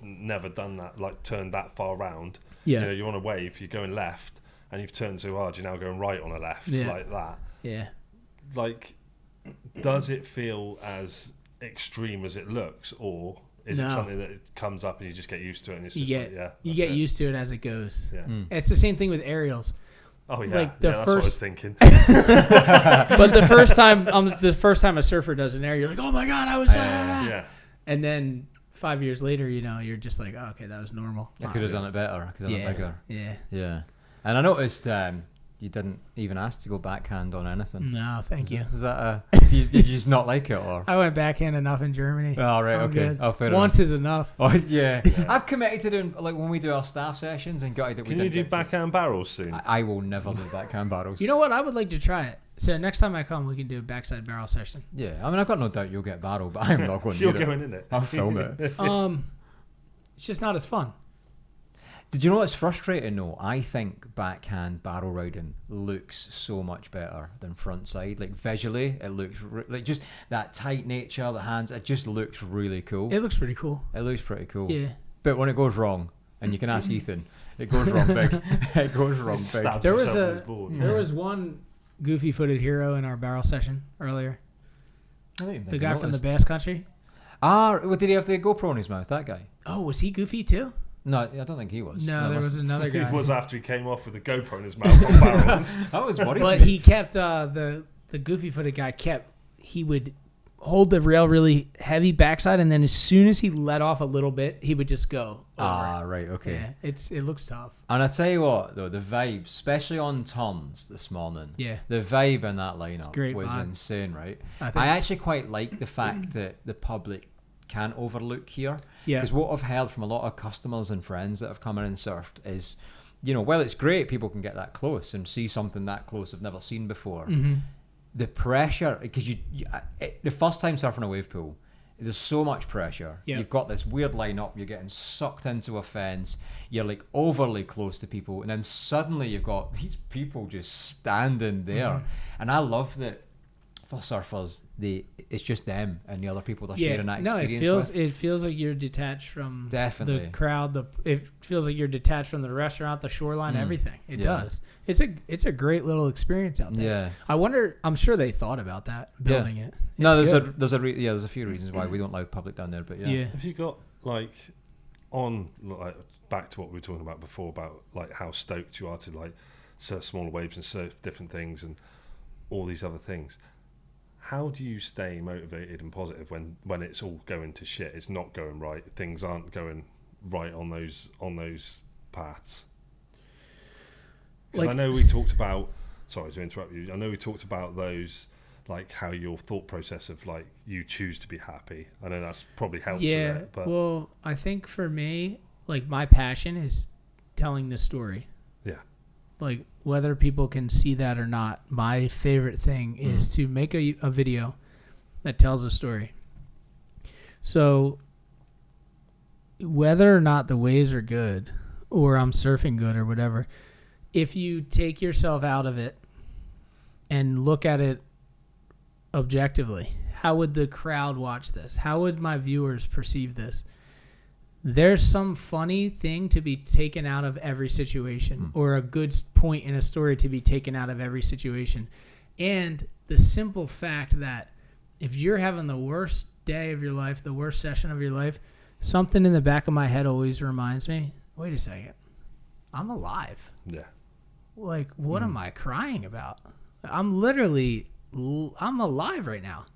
never done that, like turned that far round. Yeah. You know, you're on a wave, you're going left, and you've turned so hard, you're now going right on a left, like that. Yeah. Like, does it feel as extreme as it looks, or is it something that comes up and you just get used to it and it's just you get used to it as it goes. Yeah. It's the same thing with aerials. Oh yeah, Like the that's what I was first, thinking. but the first time a surfer does an air, you're like, oh my god, I was. Yeah. And then 5 years later, you're just like, oh, okay, that was normal. I could have done it better. I could have done it bigger. Yeah. Yeah. And I noticed you didn't even ask to go backhand on anything. No, thank you. Is that did you just not like it, or? I went backhand enough in Germany. Oh, right, I'm okay. good. Oh, fair Once enough. is enough. Oh, yeah. I've committed to doing, like, when we do our staff sessions and gutted that we Can you didn't do get to- backhand barrels soon? I will never do backhand barrels. You know what? I would like to try it. So next time I come, we can do a backside barrel session. Yeah, I mean, I've got no doubt you'll get barrel, but I'm not going to You're do it. going in it. I'll film it. It's just not as fun. Did you know what's frustrating though? I think backhand barrel riding looks so much better than front side. Like visually, it looks like just that tight nature, the hands. It just looks really cool. It looks pretty cool. It looks pretty cool. Yeah. But when it goes wrong, and you can ask Ethan, it goes wrong big. It goes wrong big. Stabs There was himself with his board. There was one goofy-footed hero in our barrel session earlier. I don't even think The I guy from the noticed. Basque Country. Ah, well, did he have the GoPro in his mouth? That guy? Oh, was he goofy too? No, I don't think he was. No, there was another guy. It was after he came off with a GoPro in his mouth on barrels. That was what But he kept the goofy-footed guy he would hold the rail really heavy backside, and then as soon as he let off a little bit, he would just go. Ah, right, okay. Yeah, it looks tough. And I tell you what, though, the vibe, especially on turns this morning, Yeah. the vibe in that lineup great was vibe. insane, right? I think. I actually quite like the fact that the public can't overlook here. Yeah. Because what I've heard from a lot of customers and friends that have come in and surfed is, well, it's great people can get that close and see something that close they've never seen before. Mm-hmm. The pressure, because the first time surfing a wave pool, there's so much pressure. Yep. You've got this weird lineup. You're getting sucked into a fence. You're like overly close to people, and then suddenly you've got these people just standing there. Mhm. And I love that for surfers, it's just them and the other people they're sharing that no, experience with. it feels like you're detached from Definitely. the crowd. It feels like you're detached from the restaurant, the shoreline, everything. It Yeah. does. It's a great little experience out there. Yeah. I wonder. I'm sure they thought about that building it. No, It's there's good. there's a few reasons why we don't allow public down there, but yeah. Yeah. Have you got back to what we were talking about before about like how stoked you are to like surf smaller waves and surf different things and all these other things? How do you stay motivated and positive when it's all going to shit? It's not going right. Things aren't going right on those paths. Because I know we talked about. Sorry to interrupt you. I know we talked about those, like how your thought process of like you choose to be happy. I know that's probably helps with it. But well, I think for me, like my passion is telling the story. Yeah. Like whether people can see that or not, my favorite thing is to make a video that tells a story. So whether or not the waves are good or I'm surfing good or whatever, if you take yourself out of it and look at it objectively, how would the crowd watch this? How would my viewers perceive this? There's some funny thing to be taken out of every situation or a good point in a story to be taken out of every situation. And the simple fact that if you're having the worst day of your life, the worst session of your life, something in the back of my head always reminds me, wait a second, I'm alive. yeah. Like, what am I crying about? I'm alive right now.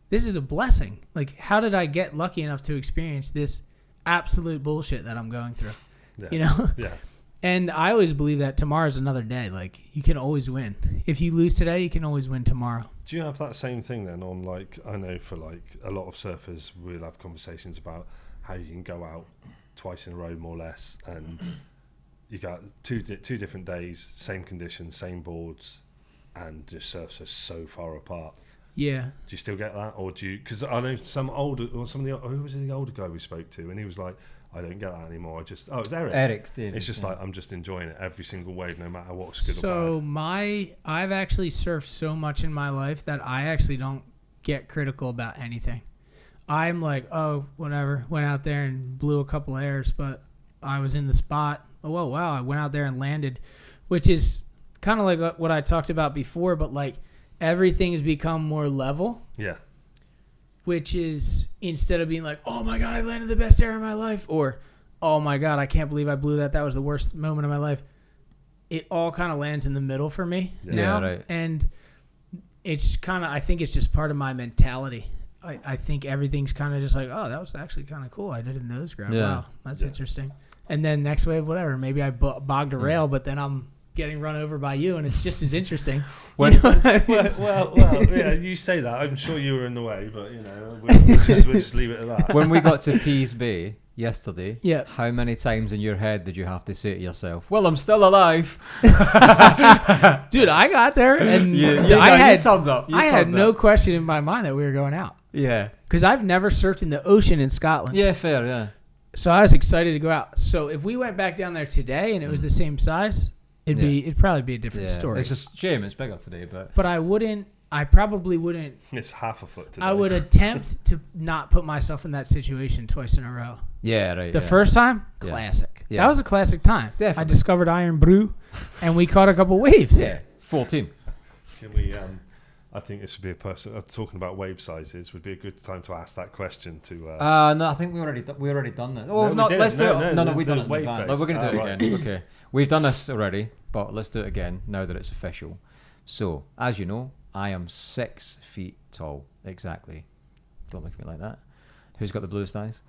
This is a blessing. Like, how did I get lucky enough to experience this absolute bullshit that I'm going through? Yeah. You know? Yeah. And I always believe that tomorrow's another day. Like, you can always win. If you lose today, you can always win tomorrow. Do you have that same thing then on like, I know for like a lot of surfers, we'll have conversations about how you can go out twice in a row more or less and you got two different days, same conditions, same boards, and just surfs are so far apart. Yeah. Do you still get that, or do you? Because I know who was the older guy we spoke to, and he was like, I don't get that anymore. It was Eric. Eric did. It's just like I'm just enjoying it every single wave, no matter what's good or So bad. I've actually surfed so much in my life that I actually don't get critical about anything. I'm like, oh, whatever. Went out there and blew a couple airs, but I was in the spot. Oh, well, wow, I went out there and landed, which is kind of like what I talked about before, but like everything has become more level. Yeah. Which is instead of being like, oh my God, I landed the best air in my life, or oh my God, I can't believe I blew that. That was the worst moment of my life. it all kind of lands in the middle for me Yeah. now. Yeah, right. And it's kind of, I think it's just part of my mentality. I think everything's kind of just like, oh, that was actually kind of cool. I did a nose grab. Yeah. Wow, that's Yeah. interesting. And then next wave, whatever. Maybe I bogged a rail, but then I'm getting run over by you, and it's just as interesting. When- You know what I mean? well, yeah, you say that. I'm sure you were in the way, but we'll just leave it at that. When we got to Pease Bay yesterday, Yeah. how many times in your head did you have to say to yourself, well, I'm still alive? Dude, I got there, and You I turned up. I had no question in my mind that we were going out. Yeah. Because I've never surfed in the ocean in Scotland. Yeah, fair, yeah. So I was excited to go out. So if we went back down there today and it was the same size, it'd probably be a different story. It's a shame it's bigger today, but But I probably wouldn't. It's half a foot today. I would attempt to not put myself in that situation twice in a row. yeah, right. The first time, Yeah. classic. Yeah. That was a classic time. I Definitely. discovered iron brew, and we caught a couple waves. Yeah, 14. Can we? I think this would be a person talking about wave sizes. Would be a good time to ask that question to. No, I think we already done that. Oh, No, we no, didn't. let's do No, it. no, No, the- we done the it in wave advance. face. No, we're gonna do Ah, it again. Okay, we've done this already, but let's do it again now that it's official. So, as you know, I am 6 feet tall. Exactly. Don't look at me like that. Who's got the bluest eyes?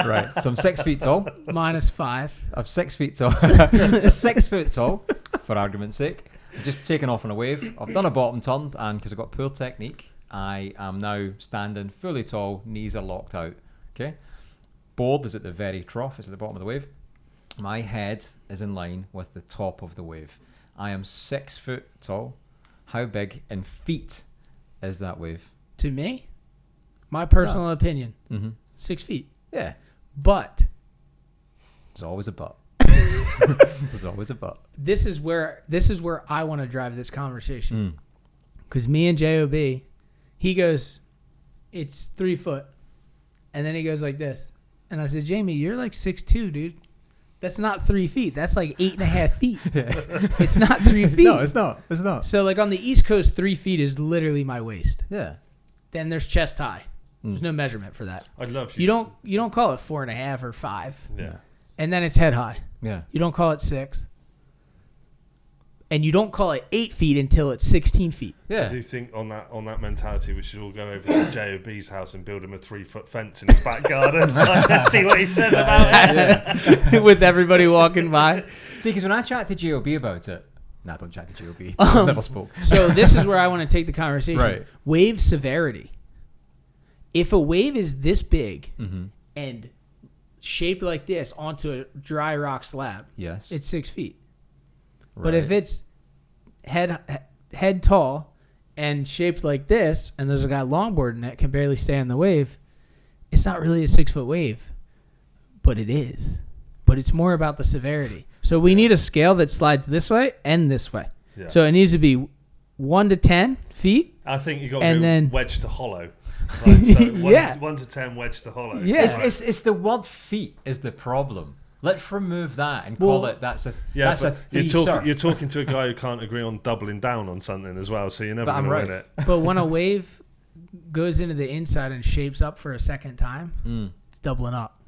Right. So I'm 6 feet tall. -5. I'm 6 feet tall. 6 foot tall, for argument's sake. I've just taken off on a wave. I've done a bottom turn, and because I've got poor technique, I am now standing fully tall, knees are locked out. Okay? Board is at the very trough, it's at the bottom of the wave. My head is in line with the top of the wave. I am 6 foot tall. How big in feet is that wave? To me, my personal opinion, Mm-hmm. 6 feet. Yeah. But There's always a but. There's always a but. this is where I want to drive this conversation. Mm. Because me and JOB, he goes, it's 3 foot. And then he goes like this. And I said, Jamie, you're like 6'2", dude. That's not 3 feet. That's like 8.5 feet. It's not 3 feet. No, it's not. It's not. So like on the East Coast, 3 feet is literally my waist. Yeah. Then there's chest high. There's no measurement for that. I'd love You don't call it 4.5 or 5. Yeah. And then it's head high. Yeah. You don't call it 6. And you don't call it 8 feet until it's 16 feet. I Yeah. do think on that mentality, we should all go over to JOB's house and build him a 3-foot fence in his back garden. See what he says about it. With everybody walking by. See, because when I chat to GOB about it, I don't chat to GOB. Never spoke. So this is where I want to take the conversation. Right. Wave severity. If a wave is this big Mm-hmm. and shaped like this onto a dry rock slab, Yes. it's 6 feet. Right. But if it's head tall and shaped like this, and there's a guy longboarding that can barely stay on the wave, it's not really a 6 foot wave, but it is. But it's more about the severity. So we need a scale that slides this way and this way. Yeah. So it needs to be 1 to 10 feet. I think you got And to then- go wedge to hollow. Right, so Yeah. 1 to 10 wedge to hollow. Yeah. Right. It's the word feet is the problem. Let's remove that and call Well, it that's a Yeah, that's a but free surf. you're talking to a guy who can't agree on doubling down on something as well, so you're never But I'm going to win right. it. But when a wave goes into the inside and shapes up for a second time, Mm. it's doubling up.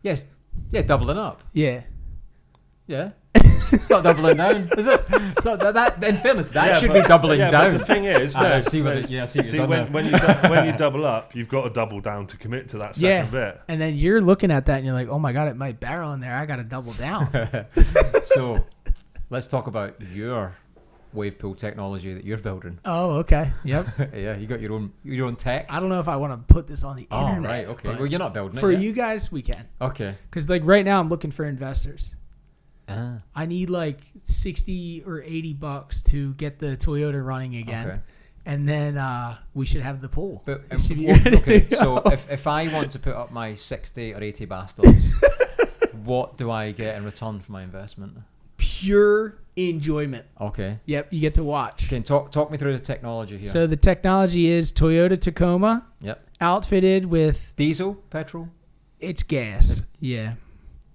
Yes. Yeah, doubling up. Yeah. Yeah. It's not doubling down, is it? It's not that. In fairness, that Yeah, should but- be doubling yeah, down. But the thing is, I no, see what no, it- yeah, I see what see you've done when you double up, you've got to double down to commit to that Yeah. second bit. And then you're looking at that and you're like, oh my God, it might barrel in there. I got to double down. So, let's talk about your wave pool technology that you're building. Oh, okay. Yep. Yeah, you got your own tech. I don't know if I want to put this on the Oh, internet. right. Okay. but Well, you're not building it. for yeah? you guys, we can. Okay. Because like right now I'm looking for investors. Ah. I need like 60 or 80 bucks to get the Toyota running again. Okay. And then we should have the pool. But It should be what- ready okay, to so go. if I want to put up my 60 or 80 bastards, what do I get in return for my investment? Pure enjoyment. Okay. Yep, you get to watch. Okay, talk me through the technology here. So the technology is Toyota Tacoma, Yep. outfitted with Diesel, petrol. it's gas. Yeah.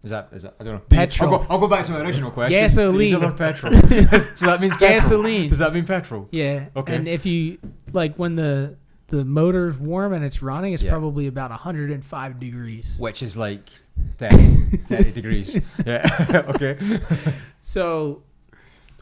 Is that I don't know. Petrol. I'll go back to my original question. Gasoline. Diesel or petrol? So that means petrol. Gasoline. Does that mean petrol? Yeah. Okay. And if you like when the the motor's warm and it's running, it's Yeah. probably about 105 degrees. Which is like 30 degrees. Yeah. Okay. So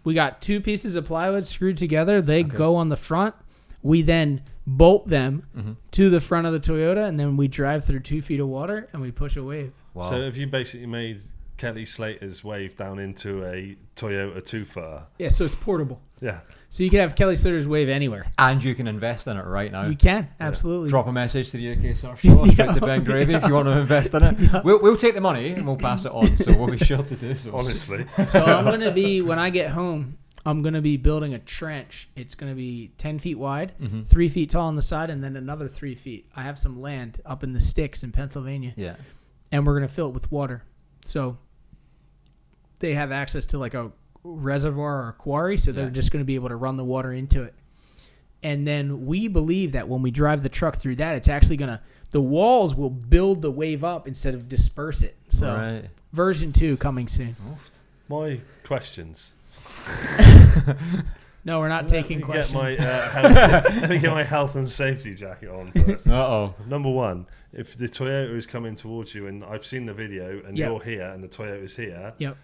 we got 2 pieces of plywood screwed together. They Okay. go on the front. We then bolt them Mhm. to the front of the Toyota, and then we drive through 2 feet of water and we push a wave. Wow. So have you basically made Kelly Slater's wave down into a Toyota 2-footer? Yeah, so it's portable. Yeah. So you can have Kelly Slater's wave anywhere. And you can invest in it right now. You can, absolutely. Drop a message to the UK Surf Stoke, straight to Ben Gravy if you want to invest in it. Yeah. We'll take the money and we'll pass it on, so we'll be sure to do so. Honestly. So I'm going to be, when I get home, I'm going to be building a trench. It's going to be 10 feet wide, Mhm. 3 feet tall on the side, and then another 3 feet. I have some land up in the sticks in Pennsylvania, Yeah. and we're going to fill it with water. So they have access to like a reservoir or a quarry, so they're Yeah. just going to be able to run the water into it. And then we believe that when we drive the truck through that, it's actually going to, the walls will build the wave up instead of disperse it. So Right. version 2 coming soon. My questions. No, we're not taking questions. Let me get my health and safety jacket on first. Uh-oh. Number 1, if the Toyota is coming towards you, and I've seen the video, and Yep. you're here, and the Toyota's here, Yep.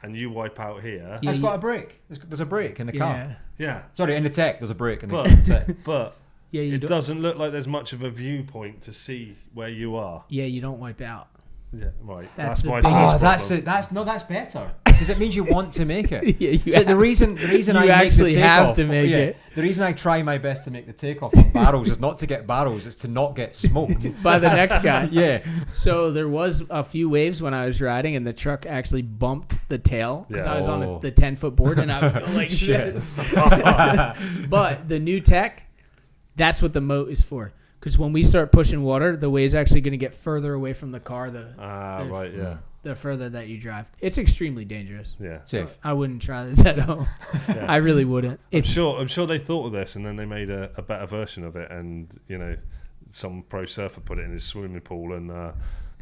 and you wipe out here, Yeah, It's got a brake. There's a brake in the car. Yeah. yeah, Sorry, in the tech, there's a brake in the But- tech. but Yeah, you it don't. doesn't look like there's much of a viewpoint to see where you are. Yeah, you don't wipe out. Yeah, right. That's That's the my biggest- Oh, first that's problem. it. That's better because it means you want to make it. Yeah, you So the reason you I make actually the have takeoff, to make it. the reason I try my best to make the takeoff on barrels is not to get barrels, it's to not get smoked. by the next guy. Yeah. So there was a few waves when I was riding, and the truck actually bumped the tail because Yeah. I was on Oh. the 10-foot board, and I would go like Shit. this. But the new tech, that's what the moat is for. Because when we start pushing water, the wave's actually going to get further away from the car the Right, yeah. the further that you drive. It's extremely dangerous. Yeah. Safe. I wouldn't try this at home. Yeah. I really wouldn't. I'm sure they thought of this and then they made a better version of it, and some pro surfer put it in his swimming pool, and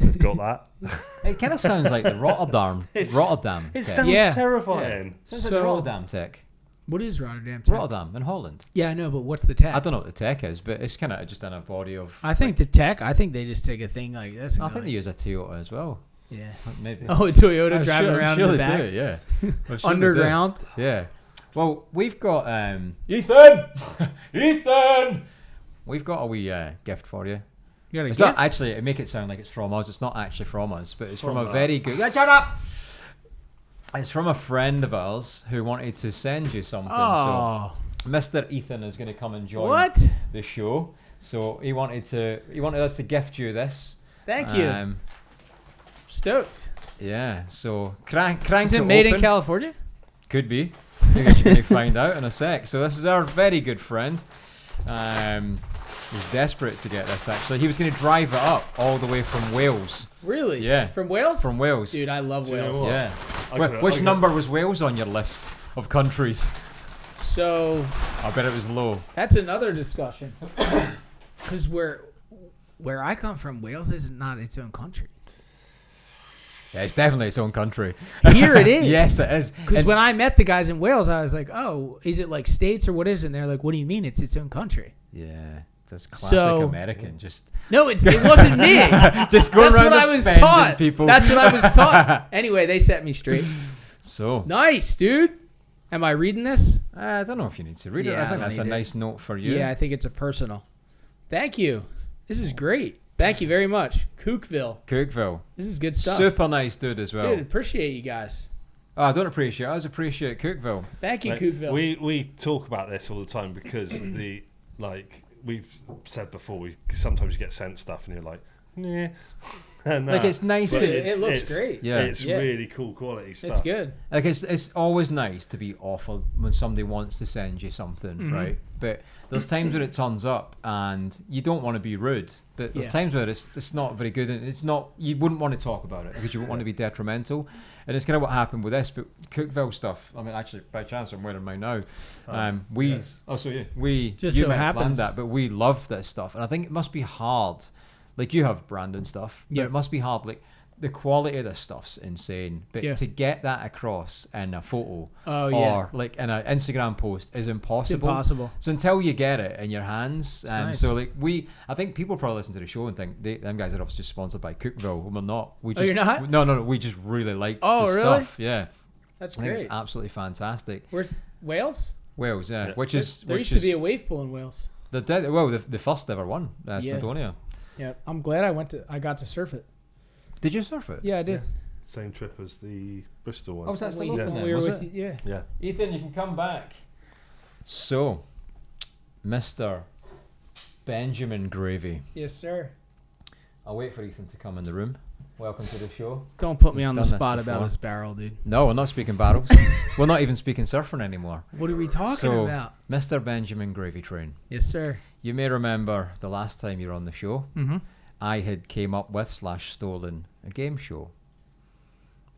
they've got that. It kind of sounds like the Rotterdam. It tech. sounds Yeah. terrifying. Sounds like the So- Rotterdam tech. What is Rotterdam tech? Rotterdam in Holland. Yeah, I know, but what's the tech? I don't know what the tech is, but it's kind of just in a body of. I think the tech, I think they just take a thing like this. And I go think they like, use a Toyota as well. yeah. Maybe. Oh, a Toyota I'm driving sure- around I'm in sure the back. they do, yeah. I'm sure they do. Underground. Yeah. Well, we've got Ethan. Ethan. We've got a wee gift for you. You got a It's gift? not actually. It make it sound like it's from us. It's not actually from us, but it's from a From very good. Yeah, shut up. It's from a friend of ours who wanted to send you something. Oh, So Mr. Ethan is going to come and join what? the show. So he wanted us to gift you this. Thank you. Stoked. Yeah. So crank Is it made open. in California? Could be. I guess you're going to find out in a sec. So this is our very good friend. He's desperate to get this, actually. He was going to drive it up all the way from Wales. Really? Yeah. From Wales? From Wales. Dude, I love Do you know Wales. what? Yeah. I Which could- number was Wales on your list of countries? So I bet it was low. that's another discussion. Because where I come from, Wales is not its own country. Yeah, it's definitely its own country. Here it is. Yes, it is. Because And- when I met the guys in Wales, I was like, oh, is it like states or what is it? And they're like, what do you mean it's its own country? Yeah, that's classic So- American. Just No, it wasn't me. just going That's around what I was offending taught. people. That's what I was taught. Anyway, they set me straight. So, Nice, dude. Am I reading this? I don't know if you need to read it. Yeah, I I think don't that's a need it. nice note for you. Yeah, I think it's a personal. Thank you. This is great. Thank you very much. Cookville. Cookville. This is good stuff. Super nice dude as well. Dude, appreciate you guys. Oh, I don't appreciate it. I just appreciate Cookville. Thank you, Like, Cookville. we talk about this all the time because we've said before, we sometimes you get sent stuff and you're like, nah. Like, it's nice But to... it looks great. Yeah. It's Yeah. really cool quality stuff. It's good. Like, it's always nice to be offered when somebody wants to send you something, Mhm. right? But there's times when it turns up and you don't want to be rude. But there's Yeah. times where it's not very good and it's not... You wouldn't want to talk about it because you wouldn't want to be detrimental. And it's kind of what happened with this. But Cookville stuff, I mean, actually, by chance, I'm wearing mine now. Yes. Also, yeah. We... Just you so might have planned happens. that, but we love this stuff. And I think it must be hard. Like, you have brand and stuff. But Yeah. it must be hard. Like, the quality of this stuff's insane, but Yeah. to get that across in a photo Oh, or like in an Instagram post is It's impossible. impossible. So until you get it in your hands, It's nice. so like I think people probably listen to the show and think them guys are obviously sponsored by Cookville. We're not. We just, you're not? No. We just really like Oh, the really? stuff. Yeah, That's I think great. it's absolutely fantastic. Where's Wales? Wales, yeah, Yeah. which is There used to be a wave pool in Wales. the first ever one, Yeah. Snowdonia. Yeah, I'm glad I got to surf it. Did you surf it? Yeah, I did. Same trip as the Bristol one. Oh, was that still When open then? we were Was with it? you, yeah. Yeah. Ethan, you can come back. So, Mr. Benjamin Gravy. Yes, sir. I'll wait for Ethan to come in the room. Welcome to the show. Don't put me He's on the done this spot about before. his barrel, dude. No, we're not speaking barrels. We're not even speaking surfing anymore. What are we talking So- about? Mr. Benjamin Gravy Train. Yes, sir. You may remember the last time you were on the show, Mm-hmm. I had came up with / stolen a game show,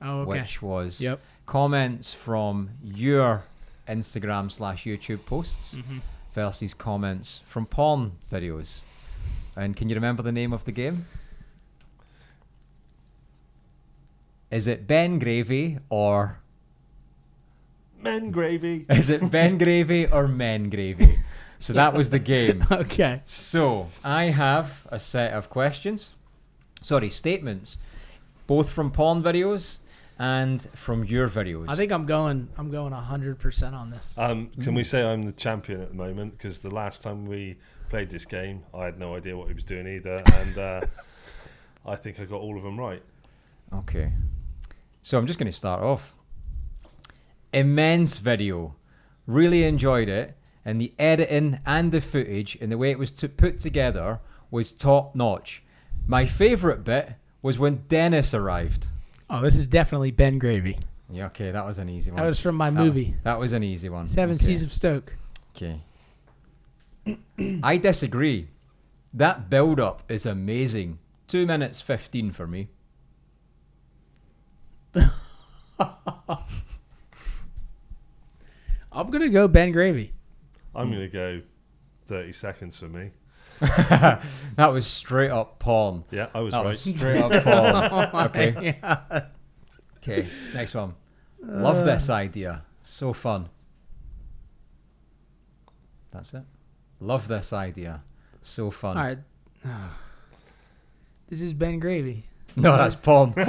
Oh, okay. which was Yep. comments from your Instagram / YouTube posts Mm-hmm. versus comments from porn videos. And can you remember the name of the game? Is it Ben Gravy or Men gravy. is it Ben Gravy or Men Gravy? So that was the game. Okay. So I have a set of statements, both from porn videos and from your videos. I think I'm going 100% on this. Can we say I'm the champion at the moment? Because the last time we played this game, I had no idea what he was doing either, and I think I got all of them right. Okay. So I'm just going to start off. Immense video. Really enjoyed it. And the editing and the footage and the way it was put together was top notch. My favourite bit was when Dennis arrived. Oh, this is definitely Ben Gravy. Yeah, okay, that was an easy one. That was from my movie, That was an easy one. Seven Okay. Seas of Stoke. Okay. I disagree. That build-up is amazing. 2 minutes 15 for me. I'm going to go Ben Gravy. I'm going to go 30 seconds for me. That was straight up porn. Yeah, I was That right. was straight up porn. Okay. Yeah. Okay, next one. Love this idea. So fun. That's it. Love this idea. So fun. All right. This is Ben Gravy. No, that's porn. Oh,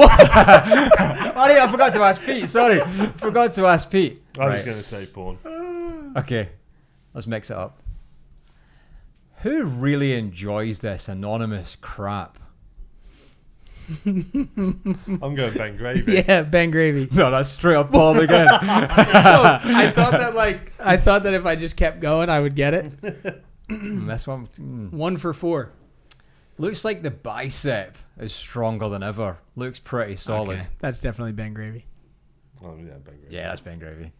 yeah, I forgot to ask Pete. Sorry. Forgot to ask Pete. I was Right. going to say porn. Okay, let's mix it up. Who really enjoys this anonymous crap? I'm going Ben Gravy. Yeah, Ben Gravy. No, that's straight up porn again. So I thought that if I just kept going, I would get it. This one 1 for 4. looks like the bicep is stronger than ever. Looks pretty solid. Okay, that's definitely Ben Gravy. Oh, yeah, Ben Gravy. Yeah, that's Ben Gravy.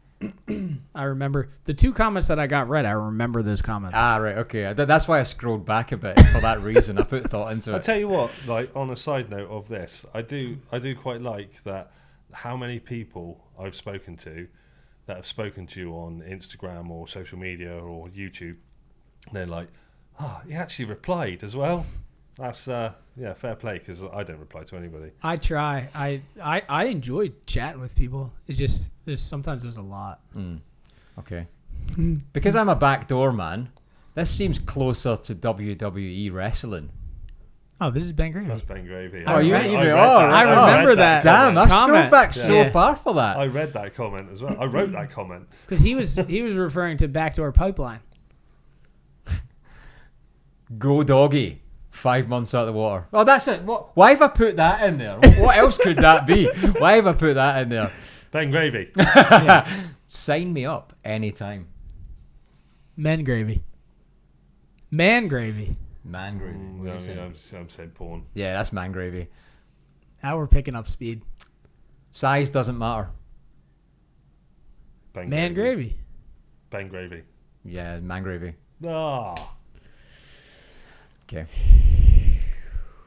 I remember the 2 comments that I got right. I remember those comments. Ah, right, okay. That's why I scrolled back a bit for that reason. I put thought into I it. tell you what, like on a side note of this, I do quite like that. How many people I've spoken to that have spoken to you on Instagram or social media or YouTube, they're like, he actually replied as well. That's fair play, because I don't reply to anybody. I try. I enjoy chatting with people. It's just sometimes there's a lot. Okay. Because I'm a backdoor man, this seems closer to WWE wrestling. Oh, this is Ben Gravy. That's Ben Gravy. Oh, you- read you- that. I remember that. Damn, I comment. scrolled back so Yeah. far for that. I read that comment as well. I wrote that comment. Because he was referring to backdoor pipeline. Go doggy. 5 months out of the water. Oh, that's it. Why have I put that in there? What else could that be? Why have I put that in there? Ben Gravy. Sign me up anytime. Men Gravy. Man Gravy. Man gravy. What No, do you say? I'm saying porn. Yeah, that's man gravy. Now we're picking up speed. Size doesn't matter. Ben Man Gravy. Ben Gravy. Yeah, man gravy. Ah. Okay.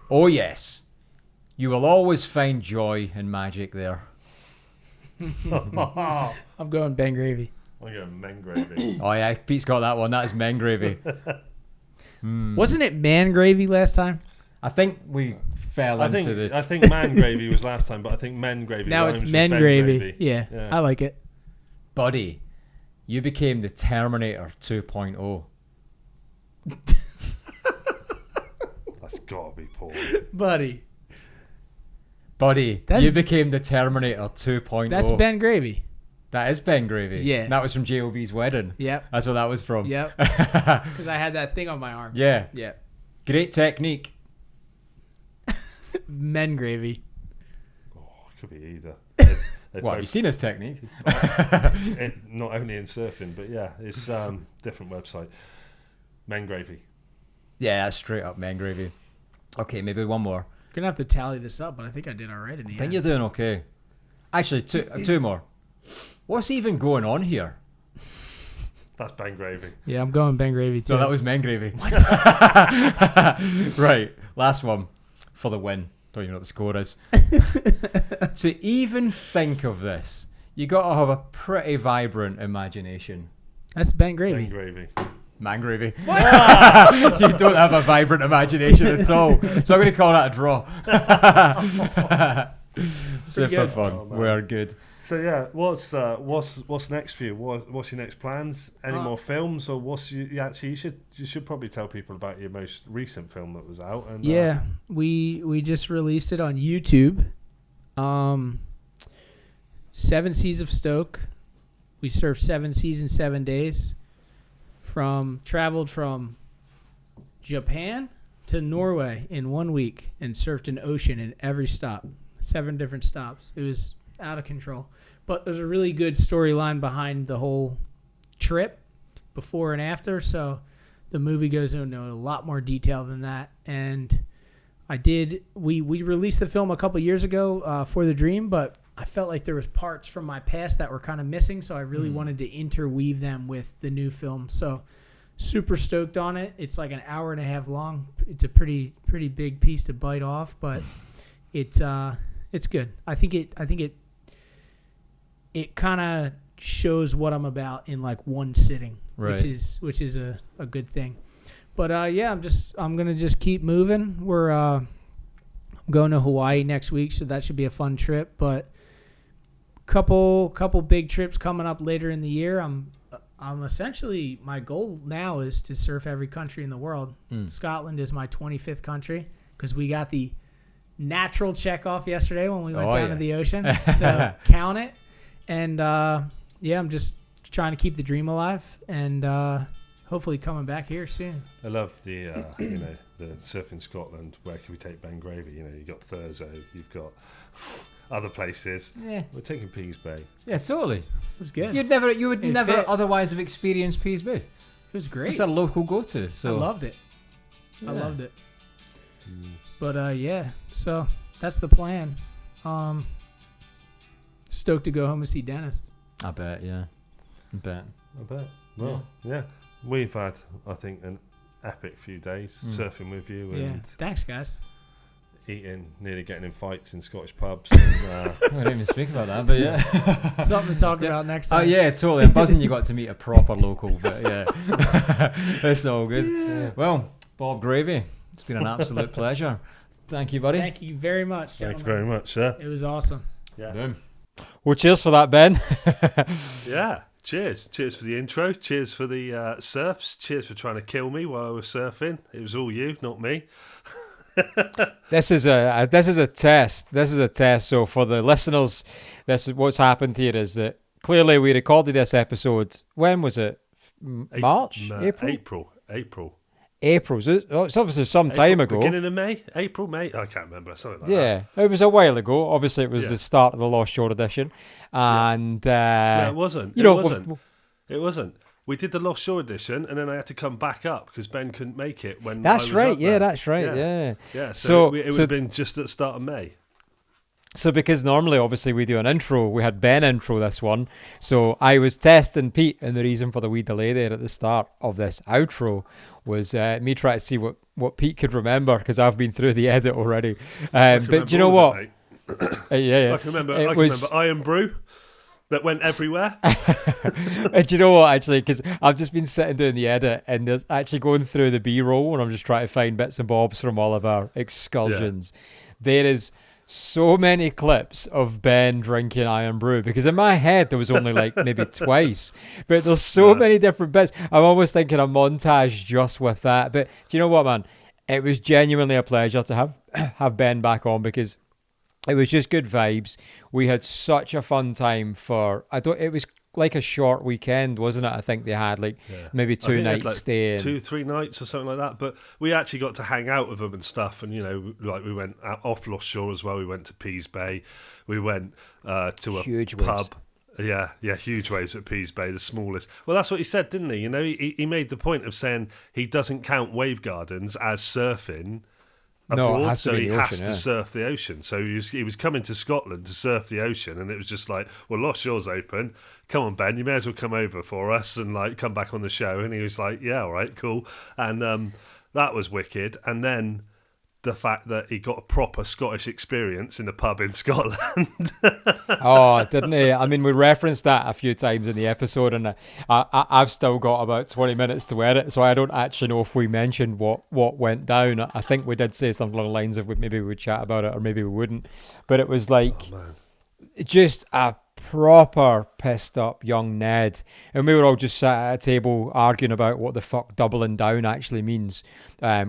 Oh yes, you will always find joy and magic there. I'm going Ben Gravy. I'm going Men Gravy. Oh yeah, Pete's got that one. That is men gravy. Wasn't it Man Gravy last time? I think we fell I into the. think man gravy was last time, but I think men gravy. Now rhymes it's with men Ben gravy. Yeah, I like it. Buddy, you became the Terminator 2.0. That's gotta be Paul. Buddy, you became the Terminator 2.0. that's Ben Gravy. That is Ben Gravy. Yeah. And that was from JOB's wedding. Yep. That's what that was from. Yep. Because I had that thing on my arm. Yeah. Yeah. Great technique. Men Gravy. Oh, it could be either. What, have you seen his technique? Not only in surfing, but yeah, it's different website. Men gravy. Yeah, that's straight up Men Gravy. Okay, maybe one more. Gonna have to tally this up, but I think I did all right in the I think end. you're doing okay. Actually, two more. What's even going on here? That's Ben gravy. Yeah, I'm going Ben Gravy too. No, that was Men Gravy. Right, last one for the win. Don't even know what the score is. To even think of this, you got to have a pretty vibrant imagination. That's Ben Gravy. Ben gravy. Man Gravy. You don't have a vibrant imagination at all. So I'm going to call that a draw. Super good. fun. Oh, man. We're good. So yeah, what's next for you? What's your next plans? Any more films, or you should probably tell people about your most recent film that was out. And Yeah, we just released it on YouTube. 7 Seas of Stoke. We surfed 7 seas in 7 days. Traveled from Japan to Norway in 1 week and surfed an ocean in every stop. 7 different stops. It was out of control. But there's a really good storyline behind the whole trip, before and after. So the movie goes into a lot more detail than that. And we released the film a couple years ago for The Dream, but I felt like there was parts from my past that were kind of missing. So I really wanted to interweave them with the new film. So super stoked on it. It's like an hour and a half long. It's a pretty big piece to bite off, but it's good. I think it kind of shows what I'm about in like one sitting, Right. which is a good thing. But I'm gonna just keep moving. I'm going to Hawaii next week, so that should be a fun trip. But couple big trips coming up later in the year. I'm essentially, my goal now is to surf every country in the world. Scotland is my 25th country because we got the natural check off yesterday when we went down to the ocean. So count it. And I'm just trying to keep the dream alive and hopefully coming back here soon. I love the the Surfing Scotland. Where can we take Ben Gravy? You've got Thurso, you've got other places. Yeah, we're taking Pease Bay. Yeah, totally. It was good. You would never otherwise have experienced Pease Bay. It was great. It's a local go-to. So I loved it. Yeah. I loved it. But so that's the plan. Stoked to go home and see Dennis. I bet, yeah. I bet. Well, yeah. We've had, I think, an epic few days surfing with you and Thanks, guys. eating, nearly getting in fights in Scottish pubs. And, I didn't even speak about that, but yeah. Something to talk about next time. Oh, yeah, totally. I'm buzzing you got to meet a proper local, but yeah. It's all good. Yeah. Well, Bob Gravy, it's been an absolute pleasure. Thank you, buddy. Thank you very much, thank gentlemen. you very much, sir. It was awesome. Yeah. Boom. Well, cheers for that, Ben. Yeah. Cheers. Cheers for the intro. Cheers for the surfs. Cheers for trying to kill me while I was surfing. It was all you, not me. This is a test. This is a test. So for the listeners, this is what's happened here is that clearly we recorded this episode. When was it? March? April. April. So it's obviously some time ago. Beginning of May? April, May? I can't remember. Something like that. Yeah, it was a while ago. Obviously, it was the start of the Lost Shore edition. And no, it wasn't. It wasn't. We did the Lost Shore edition, and then I had to come back up because Ben couldn't make it when that's I was right. up there. That's right. Yeah. Yeah. So it would have been just at the start of May. So because normally, obviously, we do an intro. We had Ben intro this one. So I was testing Pete, and the reason for the wee delay there at the start of this outro was me trying to see what Pete could remember because I've been through the edit already. But do you know what? I can remember. I can remember I Am Brew. that went everywhere. And do you know what, actually, because I've just been sitting doing the edit and there's actually going through the B-roll and I'm just trying to find bits and bobs from all of our excursions. There is so many clips of Ben drinking Iron Brew, because in my head there was only like maybe twice, but there's so many different bits. I'm almost thinking a montage just with that. But do you know what, man? It was genuinely a pleasure to have Ben back on, because it was just good vibes. We had such a fun time it was like a short weekend, wasn't it? I think they had maybe 2 nights like staying. 2-3 nights or something like that. But we actually got to hang out with them and stuff. And, we went off Lost Shore as well. We went to Pease Bay. We went to a huge pub. Waves. Yeah, huge waves at Pease Bay, the smallest. Well, that's what he said, didn't he? He made the point of saying he doesn't count wave gardens as surfing abroad, it has to be the ocean, to surf the ocean. So he was coming to Scotland to surf the ocean, and it was just like, well, Lost Shore's open. Come on, Ben, you may as well come over for us and come back on the show. And he was like, yeah, all right, cool. And that was wicked. And then the fact that he got a proper Scottish experience in a pub in Scotland. Oh, didn't he? I mean, we referenced that a few times in the episode, and I've still got about 20 minutes to edit, so I don't actually know if we mentioned what went down. I think we did say something along the lines of maybe we would chat about it or maybe we wouldn't. But it was just a proper pissed up young Ned, and we were all just sat at a table arguing about what the fuck doubling down actually means,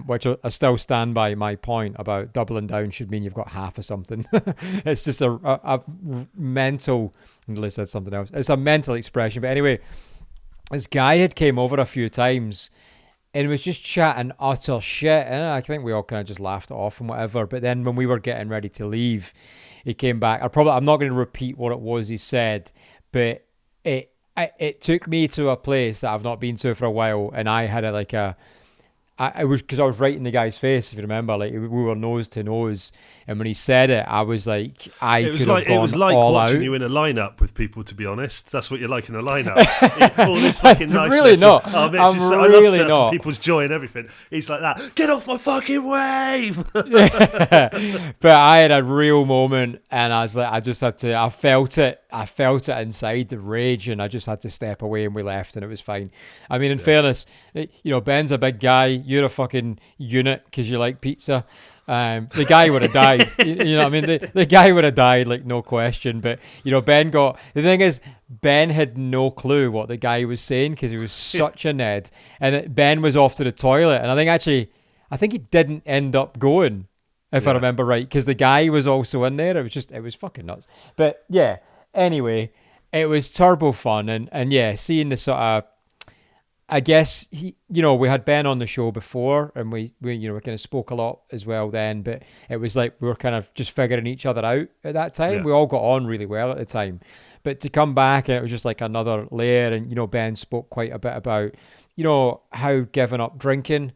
which I still stand by my point about doubling down should mean you've got half of something. It's just a mental, I said something else, it's a mental expression. But anyway, this guy had came over a few times and was just chatting utter shit, and I think we all kind of just laughed it off and whatever. But then when we were getting ready to leave, he came back. I'm not going to repeat what it was he said, but it took me to a place that I've not been to for a while, and I had it was because I was right in the guy's face, if you remember. We were nose to nose, and when he said it, I was like, it was like watching out. You in a lineup with people. To be honest, that's what you're like in a lineup. All this fucking niceness. Really not. Mitch, I'm really not. People's joy and everything. He's like that. Get off my fucking wave. But I had a real moment, and I was like, I felt it inside, the rage, and I just had to step away, and we left, and it was fine. I mean, in fairness, Ben's a big guy. You're a fucking unit because you like pizza. The guy would have died. You know what I mean? The guy would have died, like, no question. But, the thing is, Ben had no clue what the guy was saying because he was such a Ned. And Ben was off to the toilet. And I think he didn't end up going, if I remember right, because the guy was also in there. It was fucking nuts. But yeah, anyway, it was turbo fun. And yeah, seeing the sort of, I guess we had Ben on the show before, and we kind of spoke a lot as well then, but it was like we were kind of just figuring each other out at that time. We all got on really well at the time, but to come back and it was just like another layer, and Ben spoke quite a bit about how giving up drinking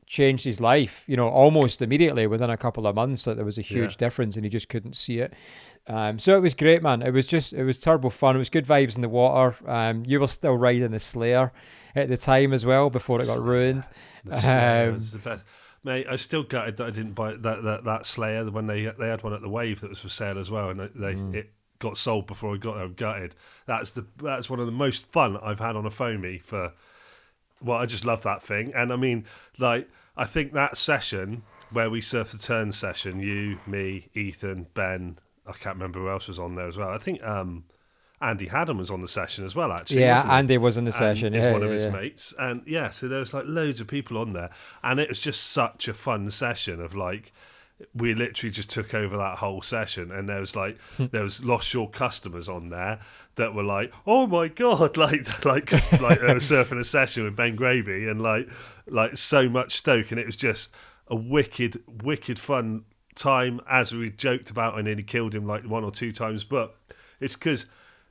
changed his life, almost immediately within a couple of months. That there was a huge difference, and he just couldn't see it. So it was great, man. It was turbo fun. It was good vibes in the water. You were still riding the Slayer at the time as well before it got ruined. The Slayer was the best. Mate, I still gutted that I didn't buy that Slayer when they had one at the Wave that was for sale as well, and it got sold before I got there. I'm gutted. That's one of the most fun I've had on a foamy for. Well, I just love that thing, and I mean, I think that session where we surfed the turn session, you, me, Ethan, Ben. I can't remember who else was on there as well. I think Andy Haddon was on the session as well, actually. Yeah, Andy was in the session. He's one of his mates. And so there was loads of people on there. And it was just such a fun session of we literally just took over that whole session. And there was Lost Shore customers on there that were like, oh my God, they were surfing a session with Ben Gravy and like so much Stoke. And it was just a wicked, wicked fun time, as we joked about. I nearly killed him 1 or 2 times, but it's because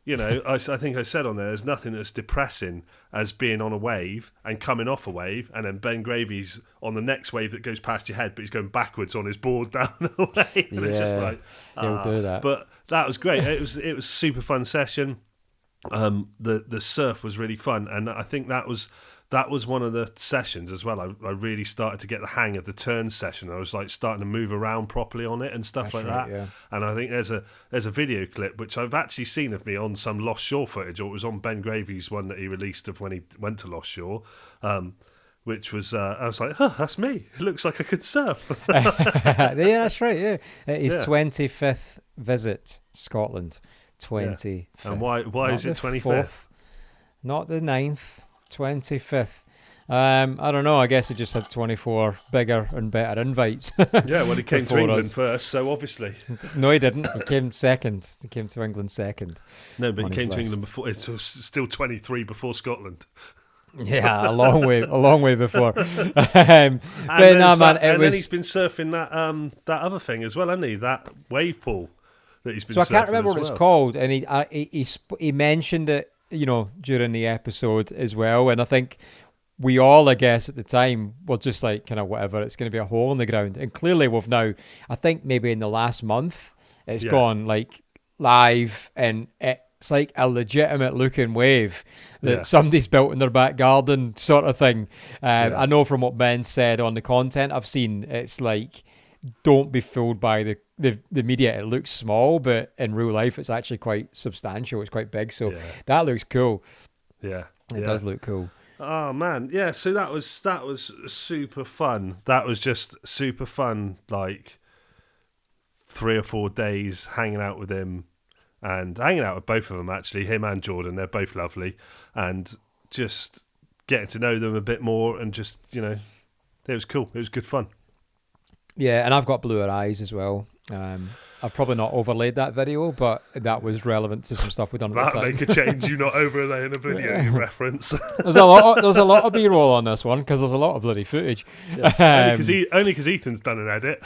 I think I said on there's nothing that's depressing as being on a wave and coming off a wave, and then Ben Gravy's on the next wave that goes past your head, but he's going backwards on his board down the wave, and it's just he'll do that. But that was great. It was a super fun session. The surf was really fun, and I think that was that was one of the sessions as well. I really started to get the hang of the turn session. I was like starting to move around properly on it and stuff That's like right, that. yeah. And I think there's a video clip which I've actually seen of me on some Lost Shore footage, or it was on Ben Gravy's one that he released of when he went to Lost Shore. Which was, I was like, that's me. It looks like I could surf. Yeah, that's right. Yeah, his Yeah. 25th visit Scotland. 25th. And why Not is it the 25th? 4th, not the 9th, 25th. I don't know. I guess he just had 24 bigger and better invites. Yeah, well, he came to before England us. first, so obviously. No, he didn't. He came second. He came to England second. No, but on he his came to list. England before. It was still 23 before Scotland. Yeah, a long way before. But And no, man, it then was. he's been surfing that other thing as well, hasn't he? That wave pool that he's been. So I can't surfing remember as what it's well. called, and he mentioned it, during the episode as well. And I think we all, I guess, at the time were just like, kind of whatever. It's going to be a hole in the ground, and clearly we've now. I think maybe in the last month, it's gone like live, and it's like a legitimate looking wave that somebody's built in their back garden, sort of thing. I know from what Ben said on the content I've seen, it's like, don't be fooled by the media. It looks small, but in real life it's actually quite substantial. It's quite big, so that looks cool. Yeah, It does look cool. Oh man, yeah. So that was super fun. That was just super fun. Like 3 or 4 days hanging out with him, and hanging out with both of them actually. Him and Jordan, they're both lovely, and just getting to know them a bit more, and just it was cool. It was good fun. Yeah, and I've got bluer eyes as well. I've probably not overlaid that video, but that was relevant to some stuff we've done at the That time. make a change. You not overlaying a video you reference. There's a lot of B-roll on this one because there's a lot of bloody footage. Only because Ethan's done an edit.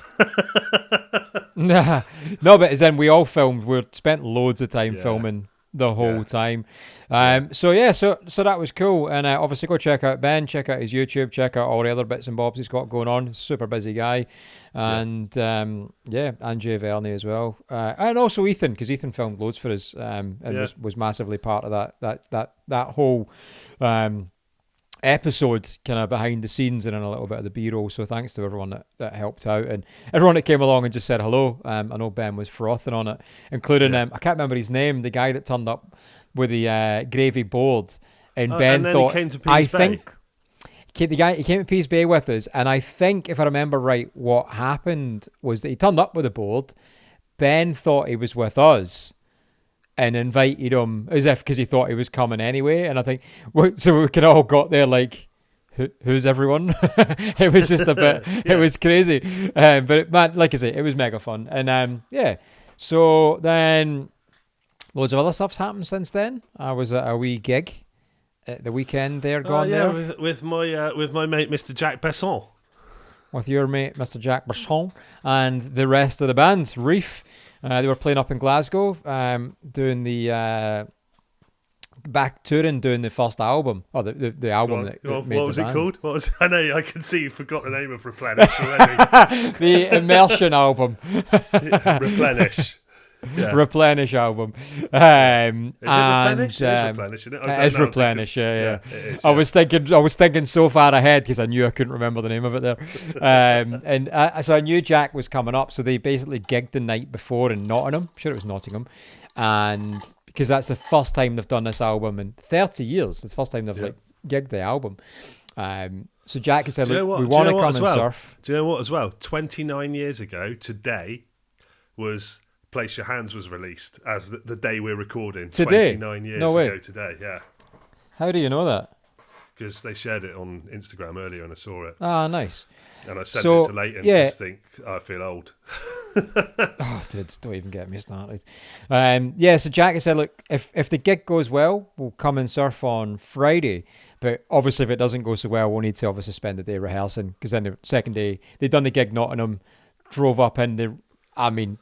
No, but as in we all filmed. We spent loads of time filming the whole time. So that was cool. And obviously go check out Ben, check out his YouTube, check out all the other bits and bobs he's got going on. Super busy guy. And and Jay Verney as well. And also Ethan, because Ethan filmed loads for us and was massively part of that whole episode, kind of behind the scenes and in a little bit of the B-roll. So thanks to everyone that helped out, and everyone that came along and just said hello. I know Ben was frothing on it, including I can't remember his name, the guy that turned up with the gravy board, and Ben and then thought, he came to Pease Bay. He came to Pease Bay with us, and I think if I remember right, what happened was that he turned up with a board. Ben thought he was with us and invited him as if because he thought he was coming anyway. And I think so we could all got there like, who's everyone? It was just a bit. It was crazy, but man, like I say, it was mega fun. And so then loads of other stuff's happened since then. I was at a wee gig at the weekend there, with my mate Mr. Jack Besson. With your mate Mr. Jack Besson and the rest of the band, Reef. They were playing up in Glasgow, doing the back touring, doing the first album, or the album that made what was the it band. called? What was? I know. I can see you forgot the name of Replenish already. The Immersion album. Replenish. Yeah. Replenish album. Is it Replenish? It is Replenish, isn't it? It is Replenish, yeah. It is, I was thinking so far ahead because I knew I couldn't remember the name of it there. So I knew Jack was coming up, so they basically gigged the night before in Nottingham. I'm sure it was Nottingham. And because that's the first time they've done this album in 30 years. It's the first time they've gigged the album. So Jack had said, look, we want to come and surf. Do you know what as well? 29 years ago today was Place Your Hands was released as the day we're recording. Today? 29 years No way. ago today, yeah. How do you know that? Because they shared it on Instagram earlier and I saw it. Ah, nice. And I sent it to Leighton to think, I feel old. Oh, dude, don't even get me started. So Jack has said, look, if the gig goes well, we'll come and surf on Friday. But obviously if it doesn't go so well, we'll need to obviously spend the day rehearsing. Because then the second day, they'd done the gig Nottingham, drove up in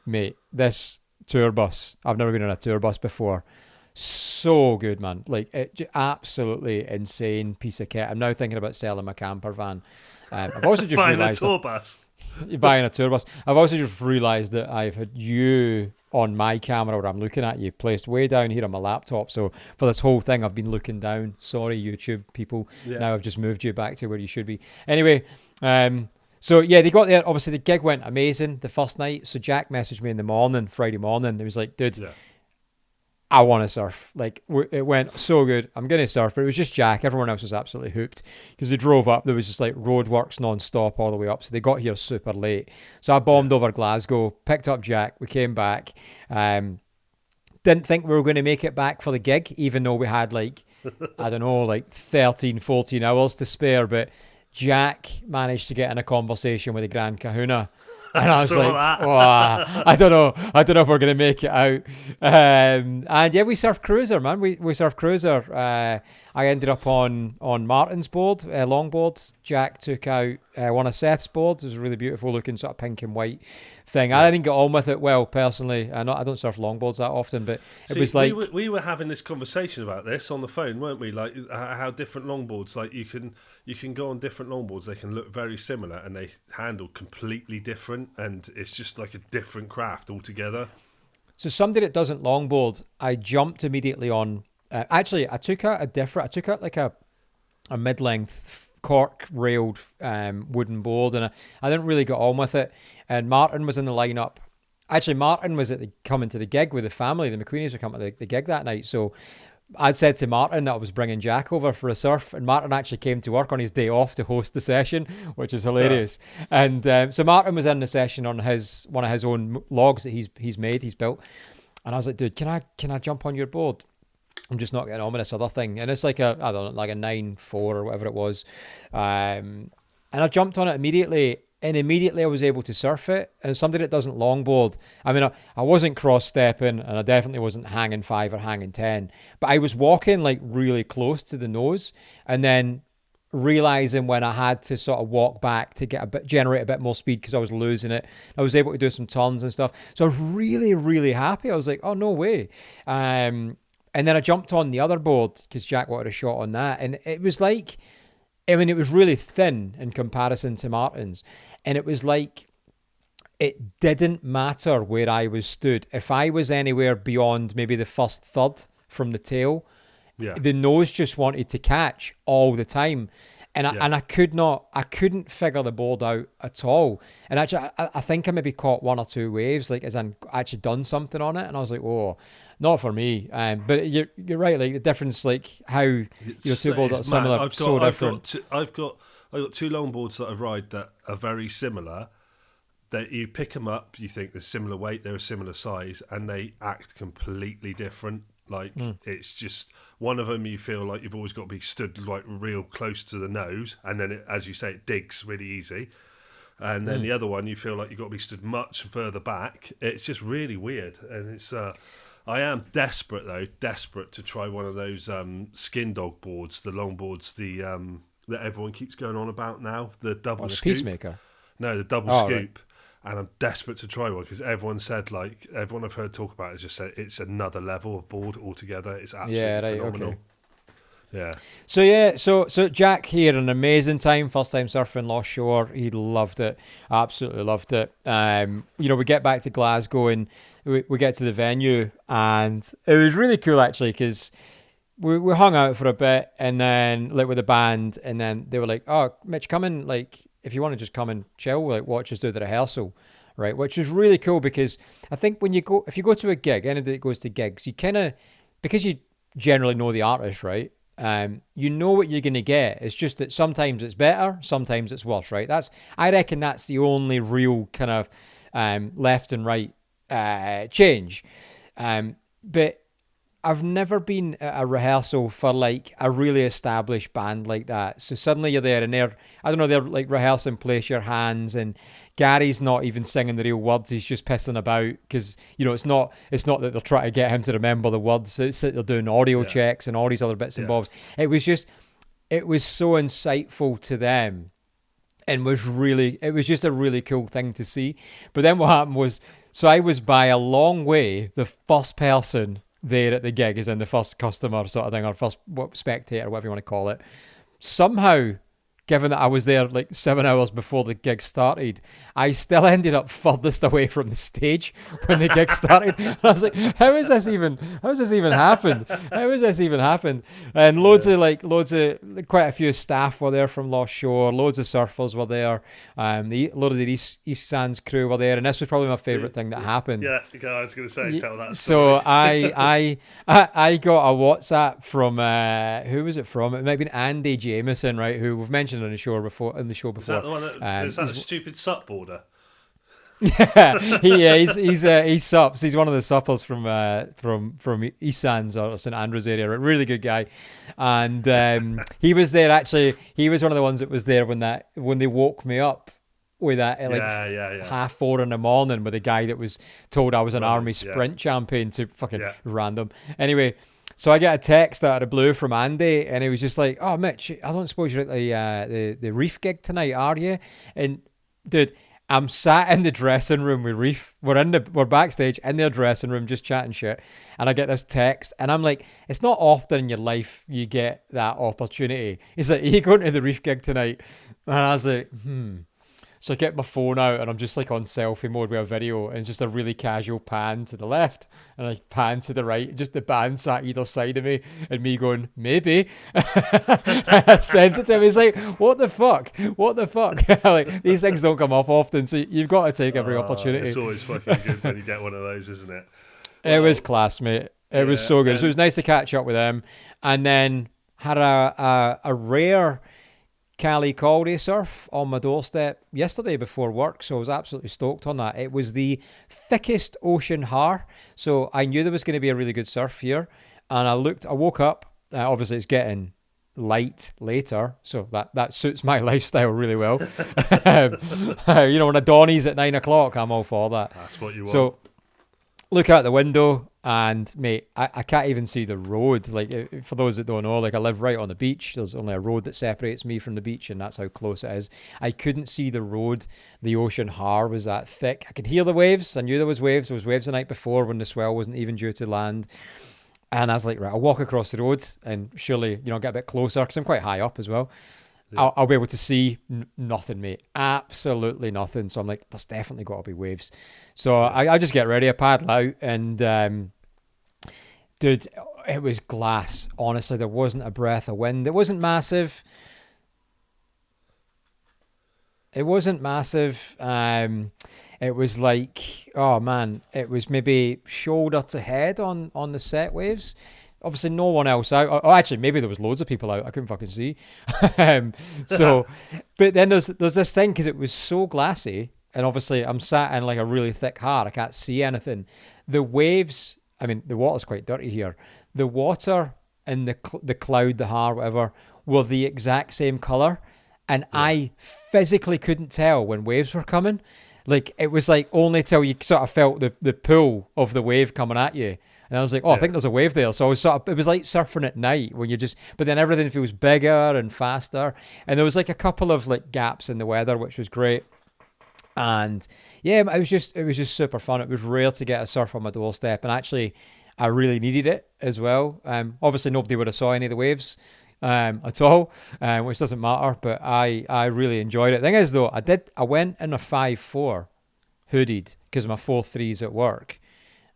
mate, this tour bus, I've never been on a tour bus before. So good, man. Like, absolutely insane piece of kit. I'm now thinking about selling my camper van. I've also just buying realised a tour bus. Buying a tour bus. I've also just realised that I've had you on my camera where I'm looking at you, placed way down here on my laptop. So for this whole thing, I've been looking down. Sorry, YouTube people. Yeah. Now I've just moved you back to where you should be. Anyway, so yeah, they got there. Obviously, the gig went amazing the first night. So Jack messaged me in the morning, Friday morning. He was like, dude, Yeah. I want to surf. Like, it went so good. I'm going to surf. But it was just Jack. Everyone else was absolutely hooped because they drove up. There was just like roadworks non-stop all the way up. So they got here super late. So I bombed over Glasgow, picked up Jack. We came back. Didn't think we were going to make it back for the gig, even though we had like, I don't know, like 13, 14 hours to spare. But Jack managed to get in a conversation with the Grand Kahuna. And I was like, oh, I don't know if we're going to make it out. And yeah, we surfed cruiser, man. We surfed cruiser. I ended up on Martin's board, longboard. Jack took out one of Seth's boards. It was a really beautiful looking sort of pink and white thing. I didn't get on with it well, personally. I don't surf longboards that often, but it was like... We were having this conversation about this on the phone, weren't we? Like how different longboards, like you can go on different longboards. They can look very similar and they handle completely different, and it's just like a different craft altogether. So somebody that doesn't longboard, I jumped immediately on... actually, I took out like a mid-length cork-railed wooden board, and I didn't really get on with it. And Martin was in the lineup. Actually, Martin was coming to the gig with the family. The McQueenies were coming to the gig that night. So I'd said to Martin that I was bringing Jack over for a surf, and Martin actually came to work on his day off to host the session, which is hilarious. Yeah. And so Martin was in the session on one of his own logs that he's built. And I was like, dude, can I jump on your board? I'm just not getting on with this other thing. And it's like a 9.4 or whatever it was. And I jumped on it immediately. And immediately I was able to surf it. And somebody that doesn't longboard, I mean, I wasn't cross-stepping, and I definitely wasn't hanging 5 or hanging 10. But I was walking like really close to the nose, and then realizing when I had to sort of walk back to generate a bit more speed because I was losing it. I was able to do some turns and stuff. So I was really, really happy. I was like, oh, no way. And then I jumped on the other board because Jack wanted a shot on that. And it was like... I mean, it was really thin in comparison to Martin's. And it was like, it didn't matter where I was stood. If I was anywhere beyond maybe the first third from the tail, the nose just wanted to catch all the time. And I couldn't figure the board out at all. And actually, I think I maybe caught 1 or 2 waves, like as in actually done something on it. And I was like, oh, not for me. But you're right, like the difference, like how two boards are similar, different. I've got 2 longboards that I ride that are very similar. That you pick them up, you think they're similar weight, they're a similar size, and they act completely different. Like it's just one of them you feel like you've always got to be stood like real close to the nose, and then it, as you say, it digs really easy. And then the other one you feel like you've got to be stood much further back. It's just really weird, and it's. I am desperate to try one of those skin dog boards, the long boards, that everyone keeps going on about now, the double the scoop. Peacemaker. No, the double scoop. Right. And I'm desperate to try one because everyone I've heard talk about it has just said it's another level of board altogether. It's absolutely phenomenal. Okay. Yeah. So Jack here, an amazing time. First time surfing Lost Shore. He loved it. Absolutely loved it. We get back to Glasgow and we get to the venue, and it was really cool actually because we hung out for a bit, and then like with the band, and then they were like, "Oh, Mitch, come in, like if you want to just come and chill, like watch us do the rehearsal." Right, which is really cool because I think if you go to a gig, anybody that goes to gigs, you kind of, because you generally know the artist, right? You know what you're going to get. It's just that sometimes it's better, sometimes it's worse, right? I reckon that's the only real kind of left and right change. But I've never been at a rehearsal for like a really established band like that. So suddenly you're there and they're like rehearsing Place Your Hands, and Gary's not even singing the real words. He's just pissing about because, it's not that they're trying to get him to remember the words. It's that they're doing audio checks and all these other bits and bobs. It was so insightful to them, and it was just a really cool thing to see. But then what happened was, so I was by a long way the first person there at the gig, is in the first customer sort of thing, or first spectator, whatever you want to call it. Somehow given that I was there like 7 hours before the gig started, I still ended up furthest away from the stage when the gig started. And I was like, how has this even happened? How has this even happened? And quite a few staff were there from Lost Shore, loads of surfers were there, loads of the East Sands crew were there, and this was probably my favourite thing that happened. Yeah, I was going to say, tell that So story. I got a WhatsApp from who was it from? It might have been Andy Jameson, right? Who we've mentioned on the show before. Is that the one is that a stupid sup boarder? Yeah, he sups. He's one of the suppers from East Sands or St Andrews area. A really good guy, and he was there actually. He was one of the ones that was there when they woke me up with that at 4:30 in the morning with a guy that was told I was an army sprint champion to fucking random. Anyway, so I get a text out of the blue from Andy, and he was just like, "Oh, Mitch, I don't suppose you're at the Reef gig tonight, are you?" And dude, I'm sat in the dressing room with Reef. We're backstage in their dressing room just chatting shit, and I get this text, and I'm like, it's not often in your life you get that opportunity. He's like, "Are you going to the Reef gig tonight?" And I was like, So I get my phone out and I'm just like on selfie mode with a video, and it's just a really casual pan to the left and a pan to the right, just the band sat either side of me and me going, maybe. I sent it to him. He's like, what the fuck? Like, these things don't come up often, so you've got to take every opportunity. It's always fucking good when you get one of those, isn't it? It was class, mate. It was so good. So it was nice to catch up with them, and then had a rare Cali Caldy surf on my doorstep yesterday before work, so I was absolutely stoked on that. It was the thickest ocean har, so I knew there was going to be a really good surf here, and I woke up, obviously it's getting light later, so that suits my lifestyle really well. When a Donny's at 9 o'clock, I'm all for that. That's what you want. So look out the window, and mate, I can't even see the road. Like, for those that don't know, like, I live right on the beach. There's only a road that separates me from the beach, and that's how close it is. I couldn't see the road. The ocean har was that thick. I could hear the waves. I knew there was waves. There was waves the night before when the swell wasn't even due to land. And I was like, right, I'll walk across the road and surely, get a bit closer, because I'm quite high up as well. Yeah. I'll be able to see nothing, mate. Absolutely nothing. So I'm like, there's definitely got to be waves. So I just get ready. I paddle out, and dude, it was glass. Honestly, there wasn't a breath of wind. It wasn't massive. It was like, oh man, it was maybe shoulder to head on the set waves. Obviously, no one else out. Oh, actually, maybe there was loads of people out. I couldn't fucking see. But then there's this thing, because it was so glassy, and obviously I'm sat in like a really thick har. I can't see anything. The waves, I mean, the water's quite dirty here. The water and the cloud, the har, whatever, were the exact same colour. And I physically couldn't tell when waves were coming. Like, it was like only till you sort of felt the pull of the wave coming at you. And I was like, I think there's a wave there. So I was it was like surfing at night when but then everything feels bigger and faster. And there was like a couple of like gaps in the weather, which was great. And yeah, it was just super fun. It was rare to get a surf on my doorstep. And actually, I really needed it as well. Obviously, nobody would have saw any of the waves at all, which doesn't matter. But I really enjoyed it. The thing is, though, I went in a 5'4", hoodied, because my 4'3's at work.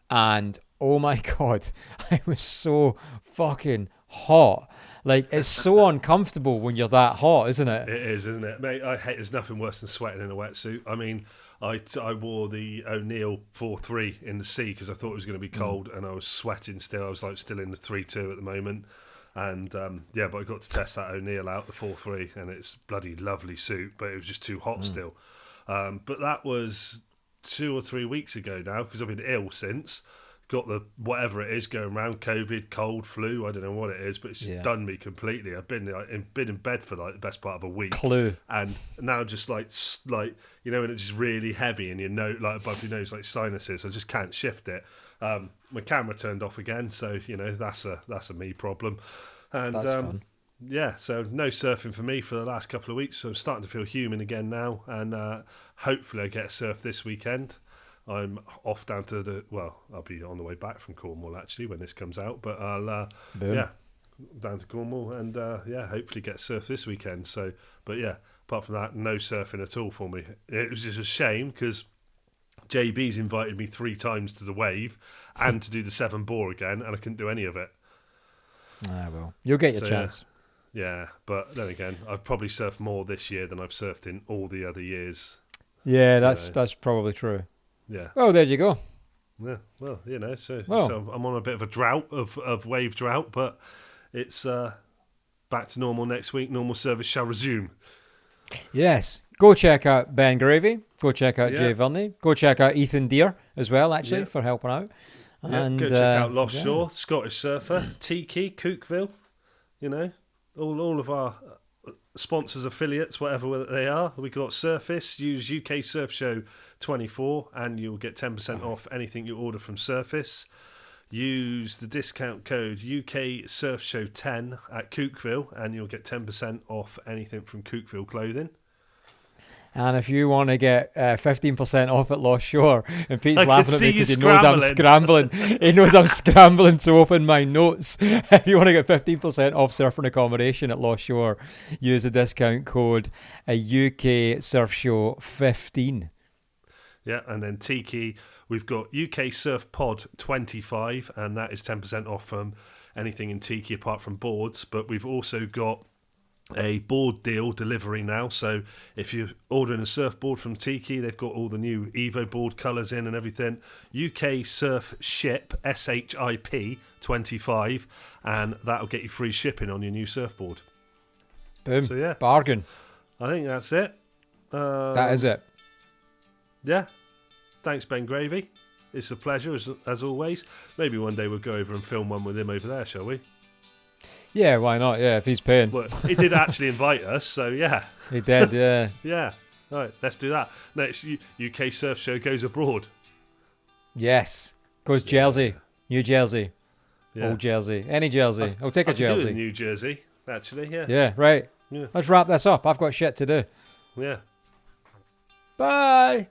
And oh my God, I was so fucking hot. Like, it's so uncomfortable when you're that hot, isn't it? It is, isn't it? Mate, there's nothing worse than sweating in a wetsuit. I mean, I wore the O'Neill 4.3 in the sea because I thought it was going to be cold, and I was sweating still. I was like still in the 3.2 at the moment. And but I got to test that O'Neill out, the 4.3, and it's bloody lovely suit, but it was just too hot still. But that was 2 or 3 weeks ago now, because I've been ill since. Got the whatever it is going around, COVID, cold, flu, I don't know what it is, but it's just done me completely. I've been in bed for like the best part of a week. Clue. And now just like when it's just really heavy in your nose, like above your nose, like sinuses, I just can't shift it. My camera turned off again, so that's a me problem. And that's fun. Yeah, so no surfing for me for the last couple of weeks, so I'm starting to feel human again now, and hopefully I get a surf this weekend. I'm off down to I'll be on the way back from Cornwall actually when this comes out, but I'll down to Cornwall, and hopefully get surf this weekend. So, but yeah, apart from that, no surfing at all for me. It was just a shame because JB's invited me 3 times to the wave and to do the 7 bore again, and I couldn't do any of it. Ah, well, you'll get your chance. Yeah, but then again, I've probably surfed more this year than I've surfed in all the other years. Yeah, that's probably true. Yeah. Oh, there you go. Yeah, well, so Well. I'm on a bit of a drought of wave drought, but it's back to normal next week. Normal service shall resume. Yes. Go check out Ben Gravy. Go check out Yeah. Jay Verney. Go check out Ethan Deere as well, actually, Yeah. for helping out. Yeah, And go check out Lost Shore, Scottish Surfer, TIKI, Cookville. All of our sponsors, affiliates, whatever they are. We got Surface. Use UK Surf Show 24 and you'll get 10% off anything you order from Surface. Use the discount code UK Surf Show 10 at Cookville and you'll get 10% off anything from Cookville Clothing. And if you want to get 15% off at Lost Shore, and Pete's I can laughing at see me you because he knows I'm scrambling. scrambling. He knows I'm scrambling to open my notes. If you want to get 15% off surfing accommodation at Lost Shore, use the discount code UK Surf Show 15. Yeah, and then TIKI, we've got UK Surf Pod 25, and that is 10% off from anything in TIKI apart from boards. But we've also got a board deal delivery now. So if you're ordering a surfboard from TIKI, they've got all the new Evo board colours in and everything. UK Surf Ship, SHIP 25, and that'll get you free shipping on your new surfboard. Boom. So yeah, Bargain. I think that's it. That is it. Yeah. Thanks, Ben Gravy. It's a pleasure, as always. Maybe one day we'll go over and film one with him over there, shall we? Yeah, why not? Yeah, if he's paying. Well, he did actually invite us, so yeah. He did, yeah. Yeah. All right, let's do that. Next UK Surf Show goes abroad. Yes. Goes Jersey. New Jersey. Yeah. Old Jersey. Any Jersey. I'll take a I could do it Jersey. in New Jersey, actually, yeah. Yeah, right. Yeah. Let's wrap this up. I've got shit to do. Yeah. Bye.